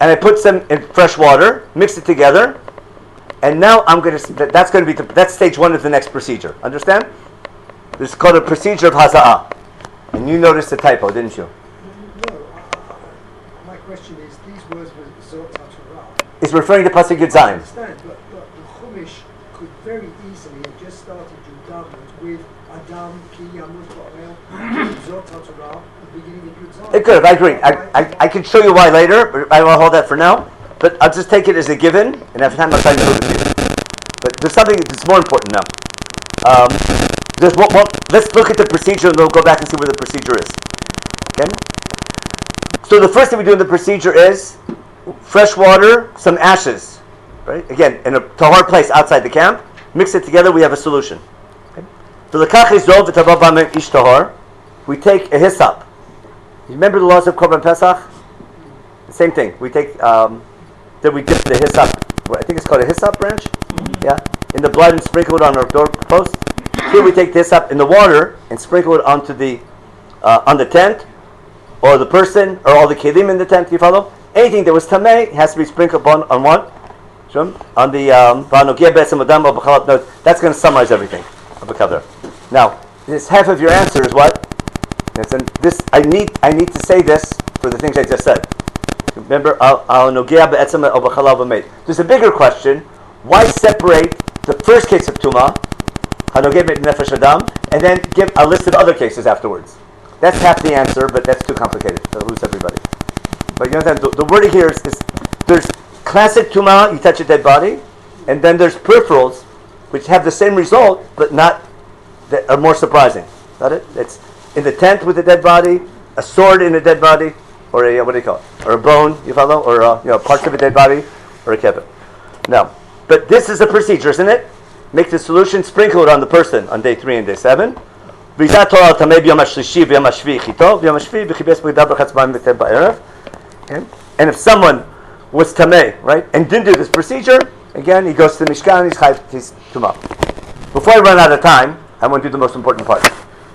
And I put them in fresh water, mix it together, and now that's stage one of the next procedure. Understand? This is called a procedure of haza'ah. And you noticed the typo, didn't you? No. My question is, these words were Zot HaTorah. It's referring to Pasuk Yud I Zayin. understand, but the Chumash could very easily have just started Yudaled with Adam ki yamut ba'oel It could have, I agree. I can show you why later, but I will hold that for now. But I'll just take it as a given, and every time I'll try to prove it to you. But there's something that's more important now. Let's look at the procedure, and we'll go back and see where the procedure is. Okay? So the first thing we do in the procedure is fresh water, some ashes. Right? Again, in a tahor place outside the camp, mix it together, we have a solution. Okay? We take a hyssop. You remember the laws of Korban Pesach? The same thing. We take, then we dip the hyssop, I think it's called a hyssop branch, yeah, in the blood and sprinkle it on our doorpost. Here we take this up in the water and sprinkle it onto the, on the tent, or the person, or all the kelim in the tent. You follow? Anything that was tameh has to be sprinkled on what? On the that's going to summarize everything. Now, this half of your answer is what? This I need to say this for the things I just said. Remember, there's a bigger question. Why separate the first case of Tumah, and then give a list of other cases afterwards? That's half the answer, but that's too complicated to lose everybody. But you understand, the wording here is there's classic Tumah, you touch a dead body, and then there's peripherals, which have the same result, but not, that are more surprising. Got it? It's in the tent with a dead body, a sword in a dead body, or a, what do you call it? Or a bone, you follow? Or parts of a dead body, or a kibbutz. Now, but this is a procedure, isn't it? Make the solution, sprinkle it on the person on day 3 and day 7. Okay? And if someone was tameh, right, and didn't do this procedure, again, he goes to the Mishkan, he's tumah. Before I run out of time, I want to do the most important part.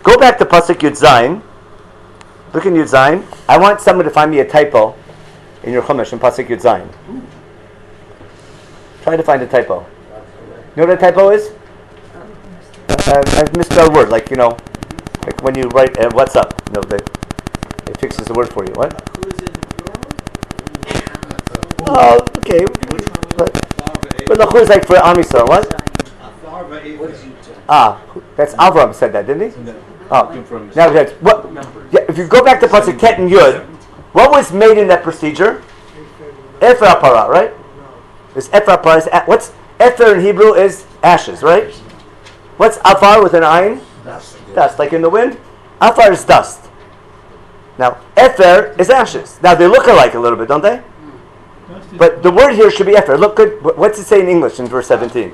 Go back to Pasuk Yud Zayin. Look in Yud Zayin. I want someone to find me a typo in your Chumash in Pasuk Yud Zayin. Try to find a typo. You know what a typo is? I've misspelled a word, like when you write what's up. It fixes the word for you. What? Oh, okay. But the who is like for Amisar, what? That's Avram said that, didn't he? Oh, now that's what? Yeah, if you go back to Pasuk Tet and Yud, what was made in that procedure? Efer Parah, right? It's Efer Parah. What's Efer in Hebrew is ashes, right? What's Afar with an ayin? Dust, like in the wind. Afar is dust. Now Efer is ashes. Now they look alike a little bit, don't they? But the word here should be Efer. Look good. What's it say in English in verse 17?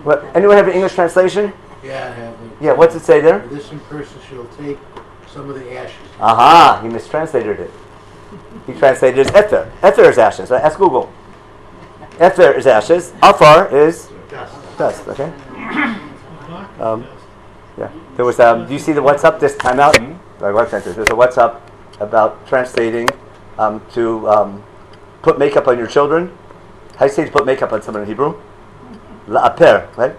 What? Anyone have an English translation? Yeah, I have it. Yeah, what's it say there? This person shall take some of the ashes. Aha, he mistranslated it. He translated it as Ether. Ether is ashes. Right? Ask Google. Ether is ashes. Afar is dust. Okay. Yeah. There was. Do you see the what's up this time out? There's a what's up about translating to put makeup on your children. How do you say to put makeup on someone in Hebrew? La'aper, right?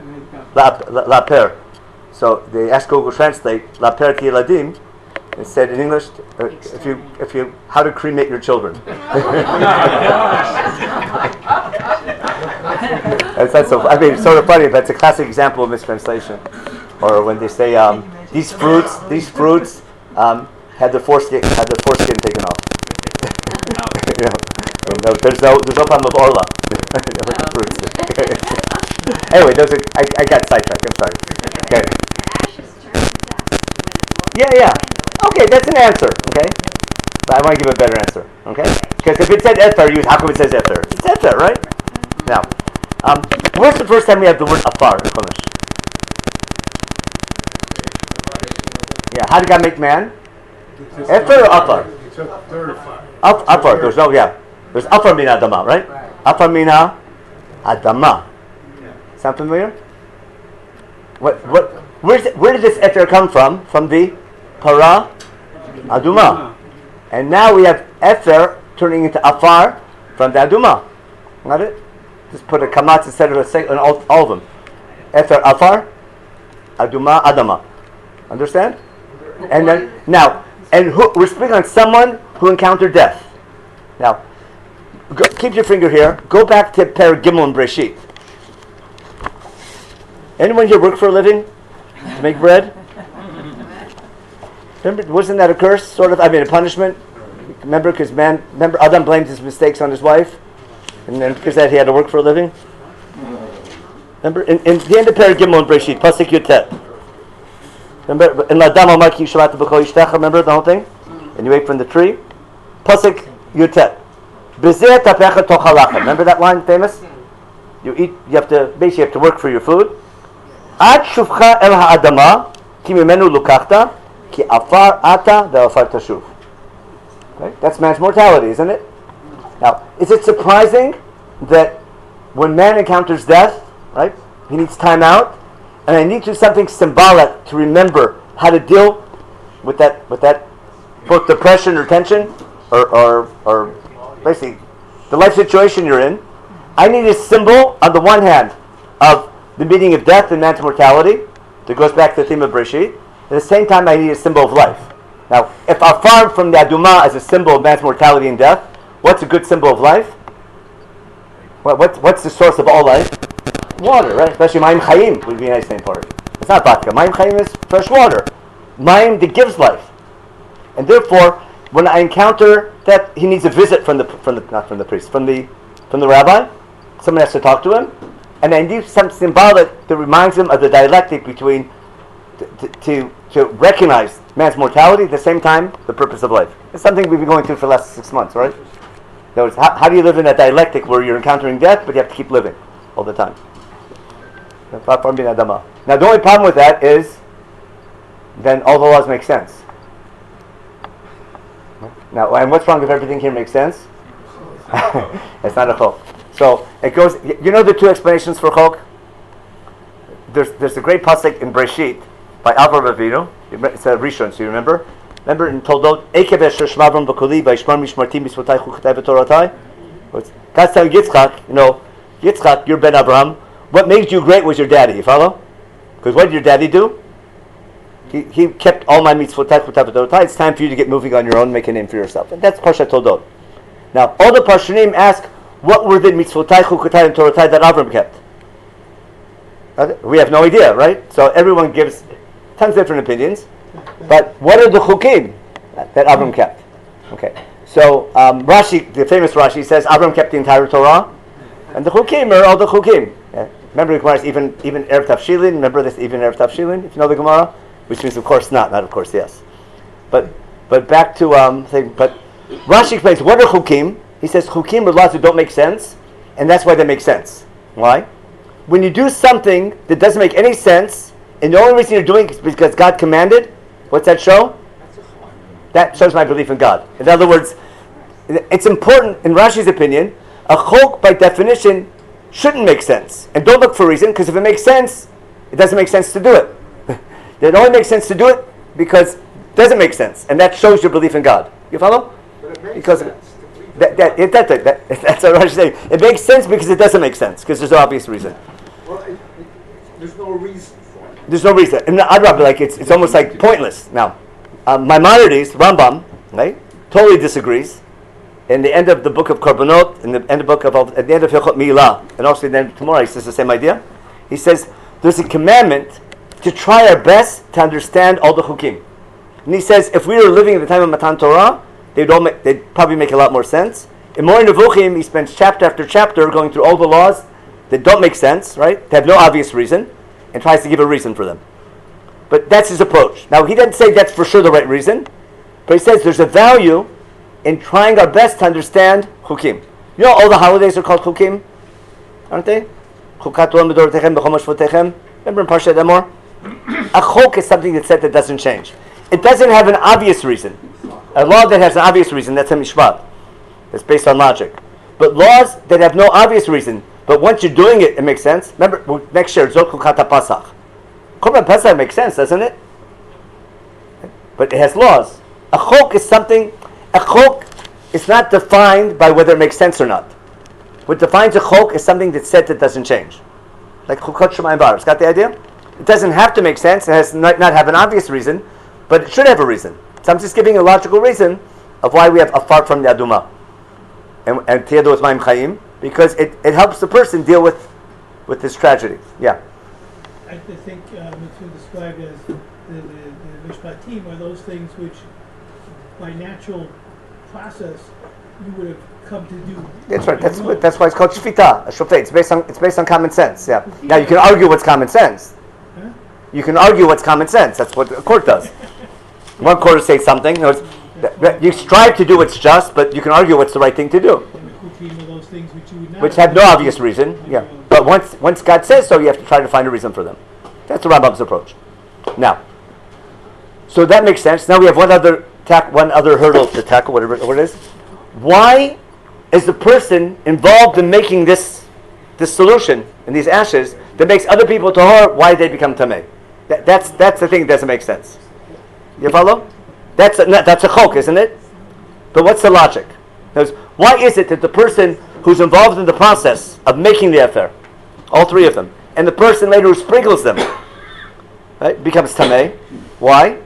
La'aper. So they asked Google Translate la'aper tiladim. It said in English, if you how to cremate your children. That's so. I mean, it's sort of funny. But it's a classic example of mistranslation. Or when they say these fruits had the foreskin taken off. There's no problem of orla. Anyway, I got sidetracked. I'm sorry. Okay. Yeah. Okay, that's an answer. Okay, but I want to give a better answer. Okay, because if it said ether, how come it says ether? It's ether, right? Now, where's the first time we have the word afar in Chumash? Yeah, how did God make man? Ether or afar? Afar. There's no. Yeah, there's afar mina adama, right? Afar mina adama. Sound familiar? Where did this ether come from? From the Parah Aduma. And now we have ether turning into afar from the Aduma. Got it? Just put a kamatz instead of a sek on all of them. Ether afar, Aduma, Adama. Understand? And then now, we're speaking on someone who encountered death. Now, keep your finger here. Go back to Per Gimel and Breshit. Anyone here work for a living? To make bread? Remember, wasn't that a curse, sort of? I mean, a punishment? Remember, remember Adam blamed his mistakes on his wife? And then because that he had to work for a living? Remember, in the end of Perek Gimel in Breshit, Pasuk Yutet. Remember, in L'Adam Amar Ki Shavata B'Kol Ishtecha, remember the whole thing? And you ate from the tree? Pasuk Yutet. B'zeh tapecha tochalacha. Remember that line, famous? You have to work for your food. Ad shuvcha el ha'adama, ki mimenu lukachta, ki afar ata ve'afar tashuv. Right? That's man's mortality, isn't it? Now, is it surprising that when man encounters death, right, he needs time out, and I need to do something symbolic to remember how to deal with that both depression or tension, or basically the life situation you're in. I need a symbol, on the one hand, of the meaning of death and man's mortality, that goes back to the theme of Breshit. At the same time, I need a symbol of life. Now, if afar from the Adumah as a symbol of man's mortality and death, what's a good symbol of life? What's the source of all life? Water, right? Especially Mayim Chayim would be a nice name for it. It's not vodka. Mayim Chayim is fresh water. Mayim that gives life. And therefore, when I encounter that, he needs a visit from the rabbi. Someone has to talk to him, and I need some symbolic that reminds him of the dialectic between to recognize man's mortality at the same time the purpose of life. It's something we've been going through for the last 6 months, right? In other words, how do you live in that dialectic where you're encountering death, but you have to keep living all the time? Now, the only problem with that is then all the laws make sense. Now, and what's wrong if everything here makes sense? It's not a chok. So it goes. You know the two explanations for chok. There's a great pasuk in Breshit by Avraham Avinu. It's a Rishon. So you remember? Remember in Toldot, Ekev Esher Shmavram B'Koli V'Yishmar Mishmarti Mitzvotai Chuchatai V'Toratai. God's telling Yitzchak, Yitzchak, you're Ben Abraham. What made you great was your daddy. You follow? Because what did your daddy do? He kept all my mitzvotai Chuchatai V'Toratai. It's time for you to get moving on your own, make a name for yourself. And that's Parshat Toldot. Now, all the Parshanim ask, what were the mitzvotai Chuchatai and Toratai that Abraham kept? We have no idea, right? So everyone gives tons of different opinions. But what are the chukim that Avram kept? Okay, so Rashi, the famous Rashi, says Avram kept the entire Torah, and the chukim are all the chukim. Yeah. Remember the Gemara is even Erev Tavshilin. Remember this even Erev Tavshilin, if you know the Gemara, which means of course not of course yes. But back to but Rashi explains what are chukim. He says chukim are laws that don't make sense, and that's why they make sense. Why? When you do something that doesn't make any sense, and the only reason you're doing it is because God commanded. What's that show? That shows my belief in God. In other words, it's important, in Rashi's opinion, a chok by definition shouldn't make sense. And don't look for a reason, because if it makes sense, it doesn't make sense to do it. It only makes sense to do it because it doesn't make sense. And that shows your belief in God. You follow? But it makes because sense. That's what Rashi's saying. It makes sense because it doesn't make sense, because there's no obvious reason. Well, there's no reason for it. There's no reason. And I'd rather it's almost like pointless. Now, Maimonides, Rambam, right, totally disagrees. In the end of the book of Korbanot, at the end of Hilchot Milah, and also then tomorrow, he says the same idea. He says there's a commandment to try our best to understand all the chukim. And he says if we were living at the time of Matan Torah, they'd probably make a lot more sense. In Moreh Nevuchim, he spends chapter after chapter going through all the laws that don't make sense, right? They have no obvious reason, and tries to give a reason for them. But that's his approach. Now, he doesn't say that's for sure the right reason, but he says there's a value in trying our best to understand chukim. You know all the holidays are called chukim, aren't they? Chukat olam b'dorotechem b'chol mashvotechem. Remember in Parshat Emor? A chok is something that's said that doesn't change. It doesn't have an obvious reason. A law that has an obvious reason, that's a mishpat. It's based on logic. But laws that have no obvious reason, but once you're doing it, it makes sense. Remember, next year, Zot Chukat HaPasach. Korban Pesach makes sense, doesn't it? But it has laws. A chok is something, a chok is not defined by whether it makes sense or not. What defines a chok is something that's said that doesn't change. Like Chukot Shemayim V'Aretz. Got the idea? It doesn't have to make sense, it has not have an obvious reason, but it should have a reason. So I'm just giving a logical reason of why we have afar from the Adumah. And Tiyadu with Mayim Chayim, because it helps the person deal with this tragedy. Yeah. I think it's been described as the mishpatim are those things which, by natural process, you would have come to do. That's right. That's why it's called shvita, a shofet. It's based on common sense. Yeah. Now you can argue what's common sense. Huh? You can argue what's common sense. That's what a court does. One court will say something. You strive to do what's just, but you can argue what's the right thing to do. And the kutim are those things which you would not. Which have no obvious reason. Yeah. But once God says so, you have to try to find a reason for them. That's the Rambam's approach. Now, so that makes sense. Now we have one other hurdle to tackle, whatever it is. Why is the person involved in making this solution in these ashes that makes other people tahor? Why did they become tamei? That's the thing that doesn't make sense. You follow? That's a chok, isn't it? But what's the logic? Because why is it that the person who's involved in the process of making the affair, all three of them, and the person later who sprinkles them, right, becomes tamei? Why?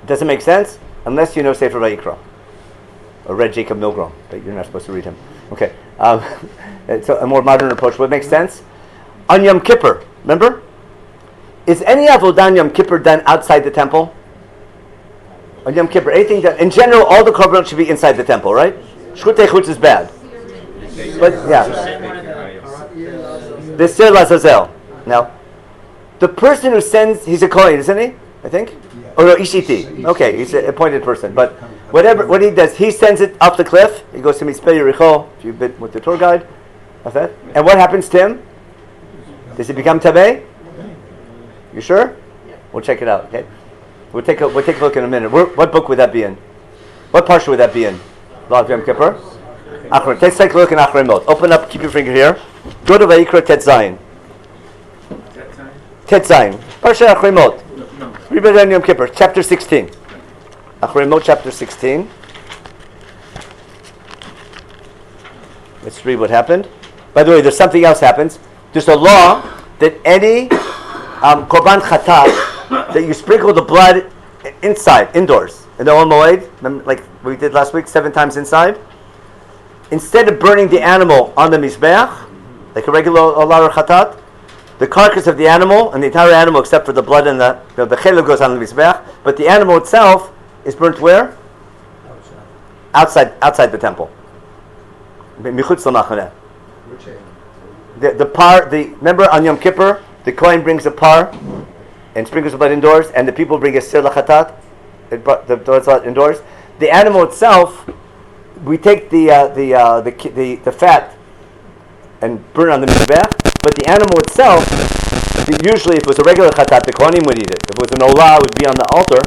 Doesn't make sense unless you know Sefer Vayikra or read Jacob Milgrom, but you're not supposed to read him. Okay, it's a more modern approach. What makes sense? On Yom Kippur, remember? Is any avodah on Yom Kippur done outside the temple? On Yom Kippur, anything done? In general, all the korbanot should be inside the temple, right? Shchutei chutz is bad, but yeah, the Sir Lazazel. Now, the person who sends, he's a Kohen, isn't he? I think. Oh no, Ishiti. Okay, he's an appointed person, but what he does, he sends it off the cliff. He goes to Mitzpeh Yericho, if you've been with the tour guide. That's that. And what happens to him? Does he become tamei? You sure? We'll check it out. Okay. We'll take a look in a minute. What book would that be in? What parsha would that be in? Law of Yom Kippur. Achron. Let's take a look in Achrei Mot. Open up. Keep your finger here. Go to Vayikra Tet Zayin. Tet Zayin. Parsha Achrei Mot. Read it on Yom Kippur. Chapter 16. Achrei Mot, chapter 16. Let's read what happened. By the way, there's something else happens. There's a law that any korban chatat that you sprinkle the blood indoors, in the Ol Moed, like we did last week, 7 times inside. Instead of burning the animal on the mizbeach, like a regular olar chatat, the carcass of the animal and the entire animal, except for the blood and the chelev, goes on the mizbeach, but the animal itself is burnt where? Outside the temple. Michutz l'machaneh. Remember on Yom Kippur, the Kohen brings a par and sprinkles the blood indoors, and the people bring a sir lachatat, the indoors. The animal itself, we take the fat and burn it on the mizbeach, but the animal itself, usually if it was a regular chatat, the Kohanim would eat it. If it was an olah, it would be on the altar.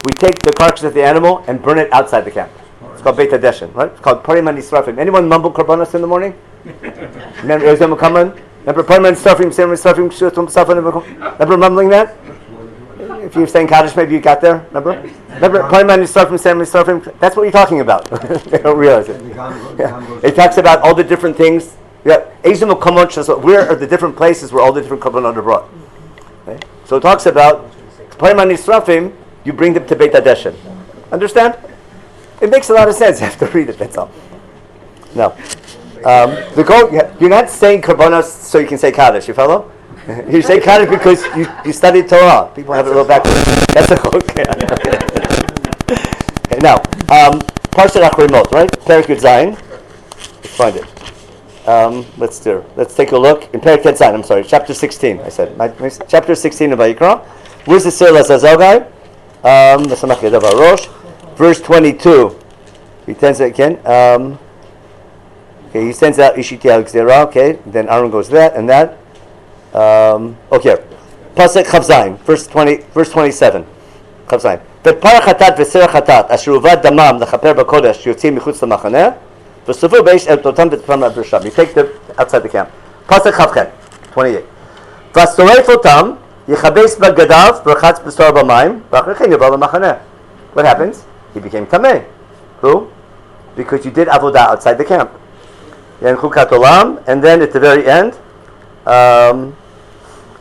We take the carcass of the animal and burn it outside the camp. It's called Beit HaDeshen, right? It's called Parim HaNisrafim. Anyone mumble korbanos in the morning? Remember Parim HaNisrafim, remember mumbling that? If you're saying Kaddish, maybe you got there. Remember Parim HaNisrafim, that's what you're talking about. They don't realize it. Yeah. It talks about all the different things. Yeah, where are the different places where all the different korbanot are brought? Okay? So it talks about Parim HaNisrafim, you bring them to Beit HaDeshen. Understand? It makes a lot of sense. You have to read it, that's all. No. You're not saying korbanos so you can say Kaddish, you follow? You say Kaddish because you studied Torah. People have it a little backwards. That's a quote. Okay, now, Parshat Achrei Mot, right? Perek Yud Zayin. Let's find it. Let's take a look in Perek Yud Zayin. I'm sorry, chapter 16. I said chapter 16 of Vayikra. Where's the Sir Lazazel guy? Verse 22. He sends it again. Okay, he sends out Ishiti al Gzera. Okay, then Aaron goes that and that. Okay, Pasuk Chav Zayin, verse 27. Chav Zayin. V'par chatat v'ser chatat asher uvad damam lechaper b'kodesh yotzim michutz l'machaneh v'sofu beish el totam v'tfam l'brisham. You take the outside the camp. Pasuk Chav Chet, 28. V'asoref otam yichabes b'gadav v'rachatz b'sor b'mayim v'achrechem yavad l'machaneh. What happens? He became tamei. Who? Because you did avodah outside the camp. And chukat olam, and then at the very end,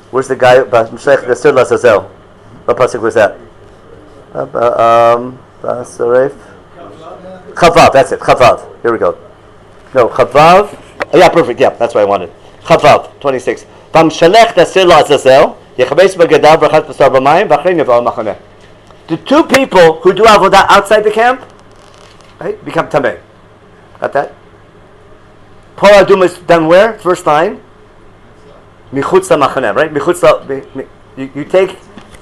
where's the guy? The Sir Lazazel. What pasuk was that? Chavav. That's it. Chavav. Here we go. No, Chavav. Oh, yeah, perfect. Yeah, that's what I wanted. Chavav 26. V'amshalech the Sir Lazazel The two people who do avodah outside the camp, right, become tamei. Got that? Parah aduma is done where? First line. Michutz lamachaneh, right? Michutz.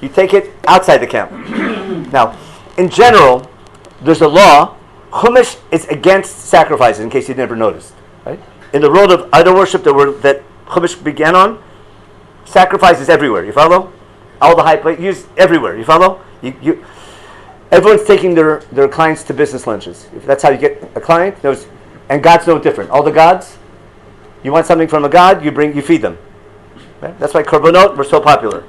You take it outside the camp. Now, in general, there's a law. Chumash is against sacrifices. In case you never noticed, right? In the world of idol worship that Chumash began on, sacrifices everywhere. You follow? All the high places used everywhere. You follow? Everyone's taking their clients to business lunches. If that's how you get a client, and God's no different. All the gods, you want something from a god, you feed them. Right? That's why korbanot were so popular.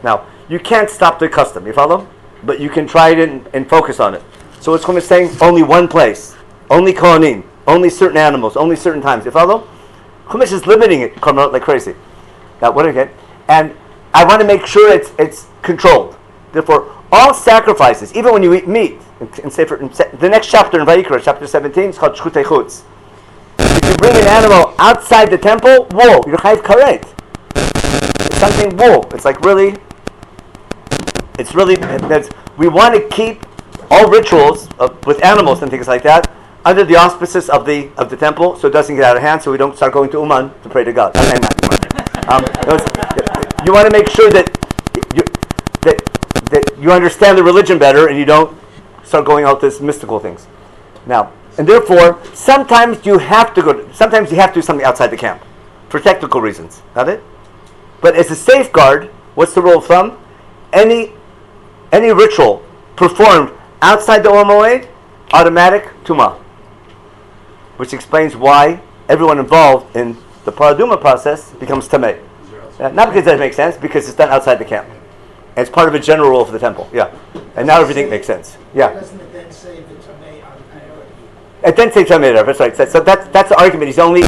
Now, you can't stop the custom. You follow? But you can try it and focus on it. So what's Chumash saying? Only one place, only kohanim, only certain animals, only certain times. You follow? Chumash is limiting it korbanot like crazy. Now, what again? And I want to make sure it's controlled. Therefore, all sacrifices, even when you eat meat, the next chapter in Vayikra, chapter 17, is called Shchutei Chutz. If you bring an animal outside the temple, whoa, you're chayiv karet. It's something, whoa, it's like really, we want to keep all rituals with animals and things like that under the auspices of the temple, so it doesn't get out of hand, so we don't start going to Uman to pray to God. You want to make sure that you understand the religion better and you don't start going out this mystical things. Now, and therefore, sometimes you have to do something outside the camp for technical reasons. Got it? But as a safeguard, what's the rule of thumb? Any ritual performed outside the Or Moed, automatic tumah. Which explains why everyone involved in the Parah aduma process becomes tamei. Not because it doesn't make sense, because it's done outside the camp. And it's part of a general rule for the temple. Yeah. And now everything makes sense. Yeah. Doesn't it then say the tamei on priority? It then say tamei, that's right. So that's the argument. He only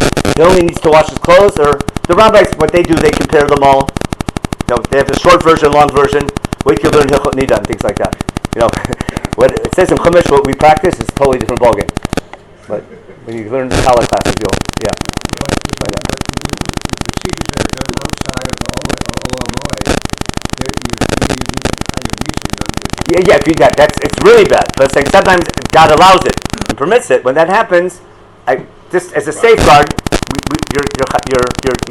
needs to wash his clothes, or the rabbis, what they do, they compare them all. They have the short version, long version. Wait till you learn Hilchot Nida and things like that. What it says in Chumash, what we practice is a totally different ballgame. But when you learn the Kala classes, you'll But the procedures that are done outside of the Olam Moed, you're using kind of reason on which. It's really bad. But it's like sometimes God allows it and permits it. When that happens, just as a safeguard, you're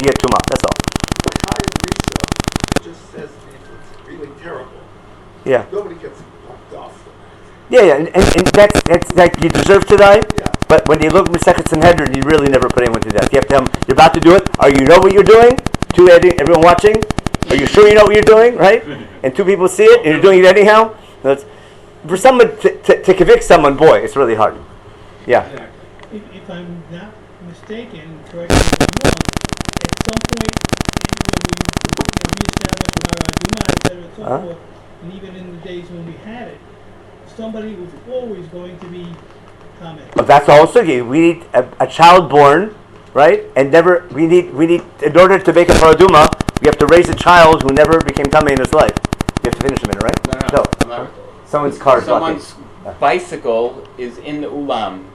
yet tumah. That's all. It just says it's really terrible. Yeah. Nobody gets fucked off. Yeah, and that's like you deserve to die. Yeah. But when you look at Masechet Sanhedrin, you really never put anyone to death. You have to tell them, you're about to do it. Are you know what you're doing? To everyone watching, are you sure you know what you're doing? Right? And two people see it, and you're doing it anyhow. For someone to convict someone, boy, it's really hard. Yeah. If I'm not mistaken, correct me if I'm wrong, at some point when we reestablished Parah aduma, et cetera, and so forth, and even in the days when we had it, somebody was always going to be tamei. But that's the whole sugi. We need a child born, right? And we need in order to make a Parah aduma, we have to raise a child who never became tamei in his life. You have to finish a minute, right? No. Someone's car is Someone's bicycle is in the ulam.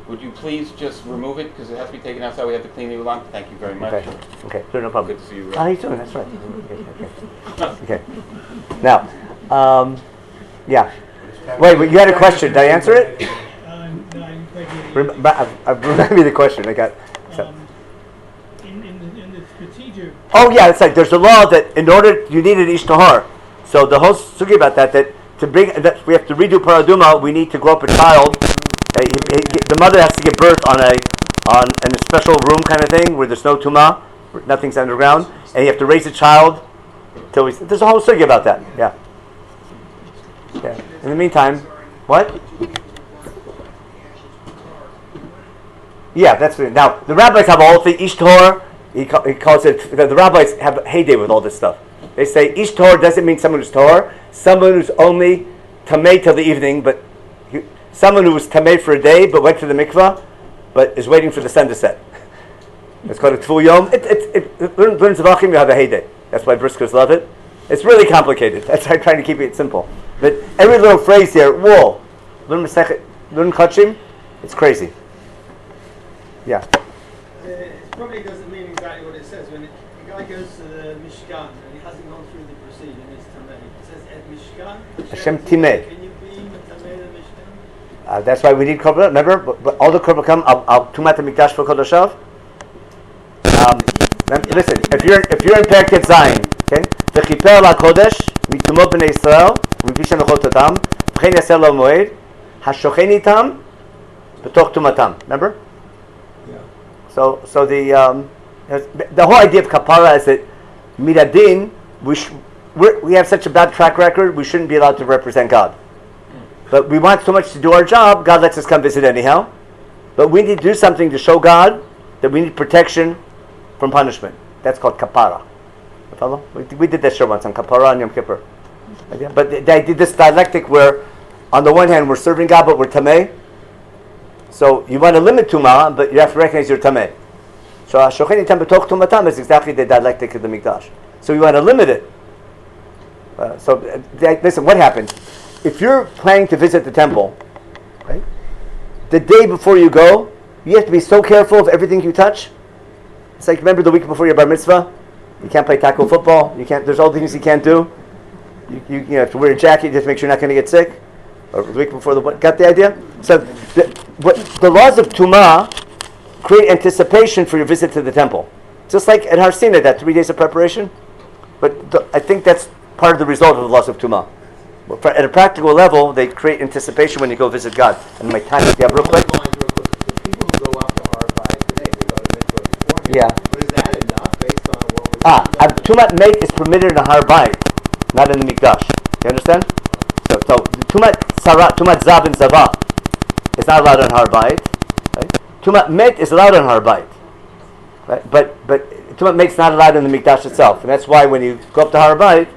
Would you please just remove it because it has to be taken outside? We have to clean the ulam. Thank you very much. Okay. Sure, no problem. Good to see you. How are you doing? That's right. Okay. Now, yeah. Wait, you had a question. Did I answer it? No, I didn't quite get it. Remind me the question. I got. In the procedure. Oh yeah, it's like there's a law that in order you need an ish tahar. So the whole sugi about that to bring that we have to redo Parah aduma, we need to grow up a child. The mother has to give birth in a special room kind of thing where there's no tumah, nothing's underground, and you have to raise a child till there's a whole sugi about that. Yeah. In the meantime, what? Yeah, that's it. Now the rabbis have all the ish tahor. He calls it. The rabbis have a heyday with all this stuff. They say ish tahor doesn't mean someone who's tahor, someone who's only tamei till the evening, but someone who was tamei for a day but went to the mikvah, but is waiting for the sun to set. It's called a tful yom. Learn Zavachim, you have a heyday. That's why briskers love it. It's really complicated. That's why I'm trying to keep it simple. But every little phrase here, whoa, learn Masechet, learn Chachim, it's crazy. Yeah. It probably doesn't mean exactly what what it says. When the guy goes to the Mishkan and he hasn't gone through the procedure, it's Tamei. It says at Mishkan, Hashem Timei. Can you be Tamei the Mishkan? That's why we need korban. Remember, but all the korban come. I'll tumat mikdash for kodashav. Listen, if you're in Perket Zayin, okay, v'chiper la kodesh mitumot b'nei Yisrael v'pishem lechotatam v'chein yaser lo moed hashochen itam b'toch tumatam. Remember? Yeah. So the whole idea of kapara is that midadin we have such a bad track record, we shouldn't be allowed to represent God. But we want so much to do our job, God lets us come visit anyhow. But we need to do something to show God that we need protection from punishment. That's called kapara. Follow? We did that show once on kapara and Yom Kippur. But I did this dialectic where, on the one hand, we're serving God, but we're tamei. So you want to limit tumah, but you have to recognize you're tamei. So hashochen itam b'toch tumatam is exactly the dialectic of the mikdash. So you want to limit it. Listen, what happens? If you're planning to visit the temple, right, the day before you go, you have to be so careful of everything you touch. It's like, remember the week before your bar mitzvah? You can't play tackle football. You can't. There's all things you can't do. You have to wear a jacket just to make sure you're not going to get sick. Or the week before got the idea? So the laws of Tumah create anticipation for your visit to the temple. Just like at Har Sinai, that 3 days of preparation. But I think that's part of the result of the laws of Tumah. At a practical level, they create anticipation when you go visit God. And my time is real quick. The people who go up to Har today, they go to Mikvah beforehand. Yeah. But is that enough based on what we're Tumat Mek is permitted in a Har Bayit, not in the Mikdash. You understand? So Tumat Sarat, Tumat Zav and Zava is not allowed on Har Bayit. Right? Tumat Met is allowed on Har Bayit. Right? But Tumat Met is not allowed in the Mikdash itself. And that's why when you go up to Har Bayit,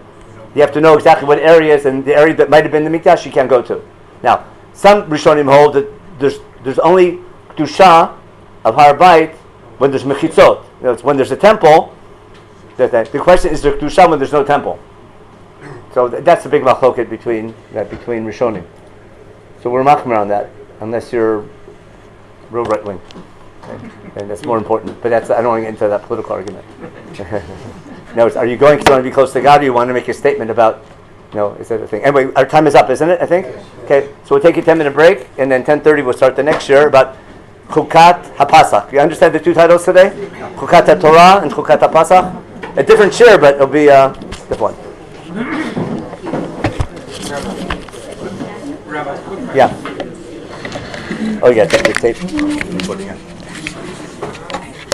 you have to know exactly what areas, and the area that might have been the Mikdash you can't go to. Now, some Rishonim hold that there's only Kedusha of Har Bayit when there's Mechitzot. When there's a temple, the question is there Kedusha when there's no temple. So that's the big machloket between Rishonim. So we're machmir on that, unless you're real right wing, and that's more important. But I don't want to get into that political argument. No, are you going because you want to be close to God, or you want to make a statement about? Is that a thing? Anyway, our time is up, isn't it? I think. Okay, so we'll take a 10-minute break, and then 10:30 we'll start the next year about Chukat HaPasach. You understand the two titles today? Chukat HaTorah and Chukat HaPasach. A different share, but it'll be a different one. Rabbi, quick question. Yeah. Oh, yeah, take the tape.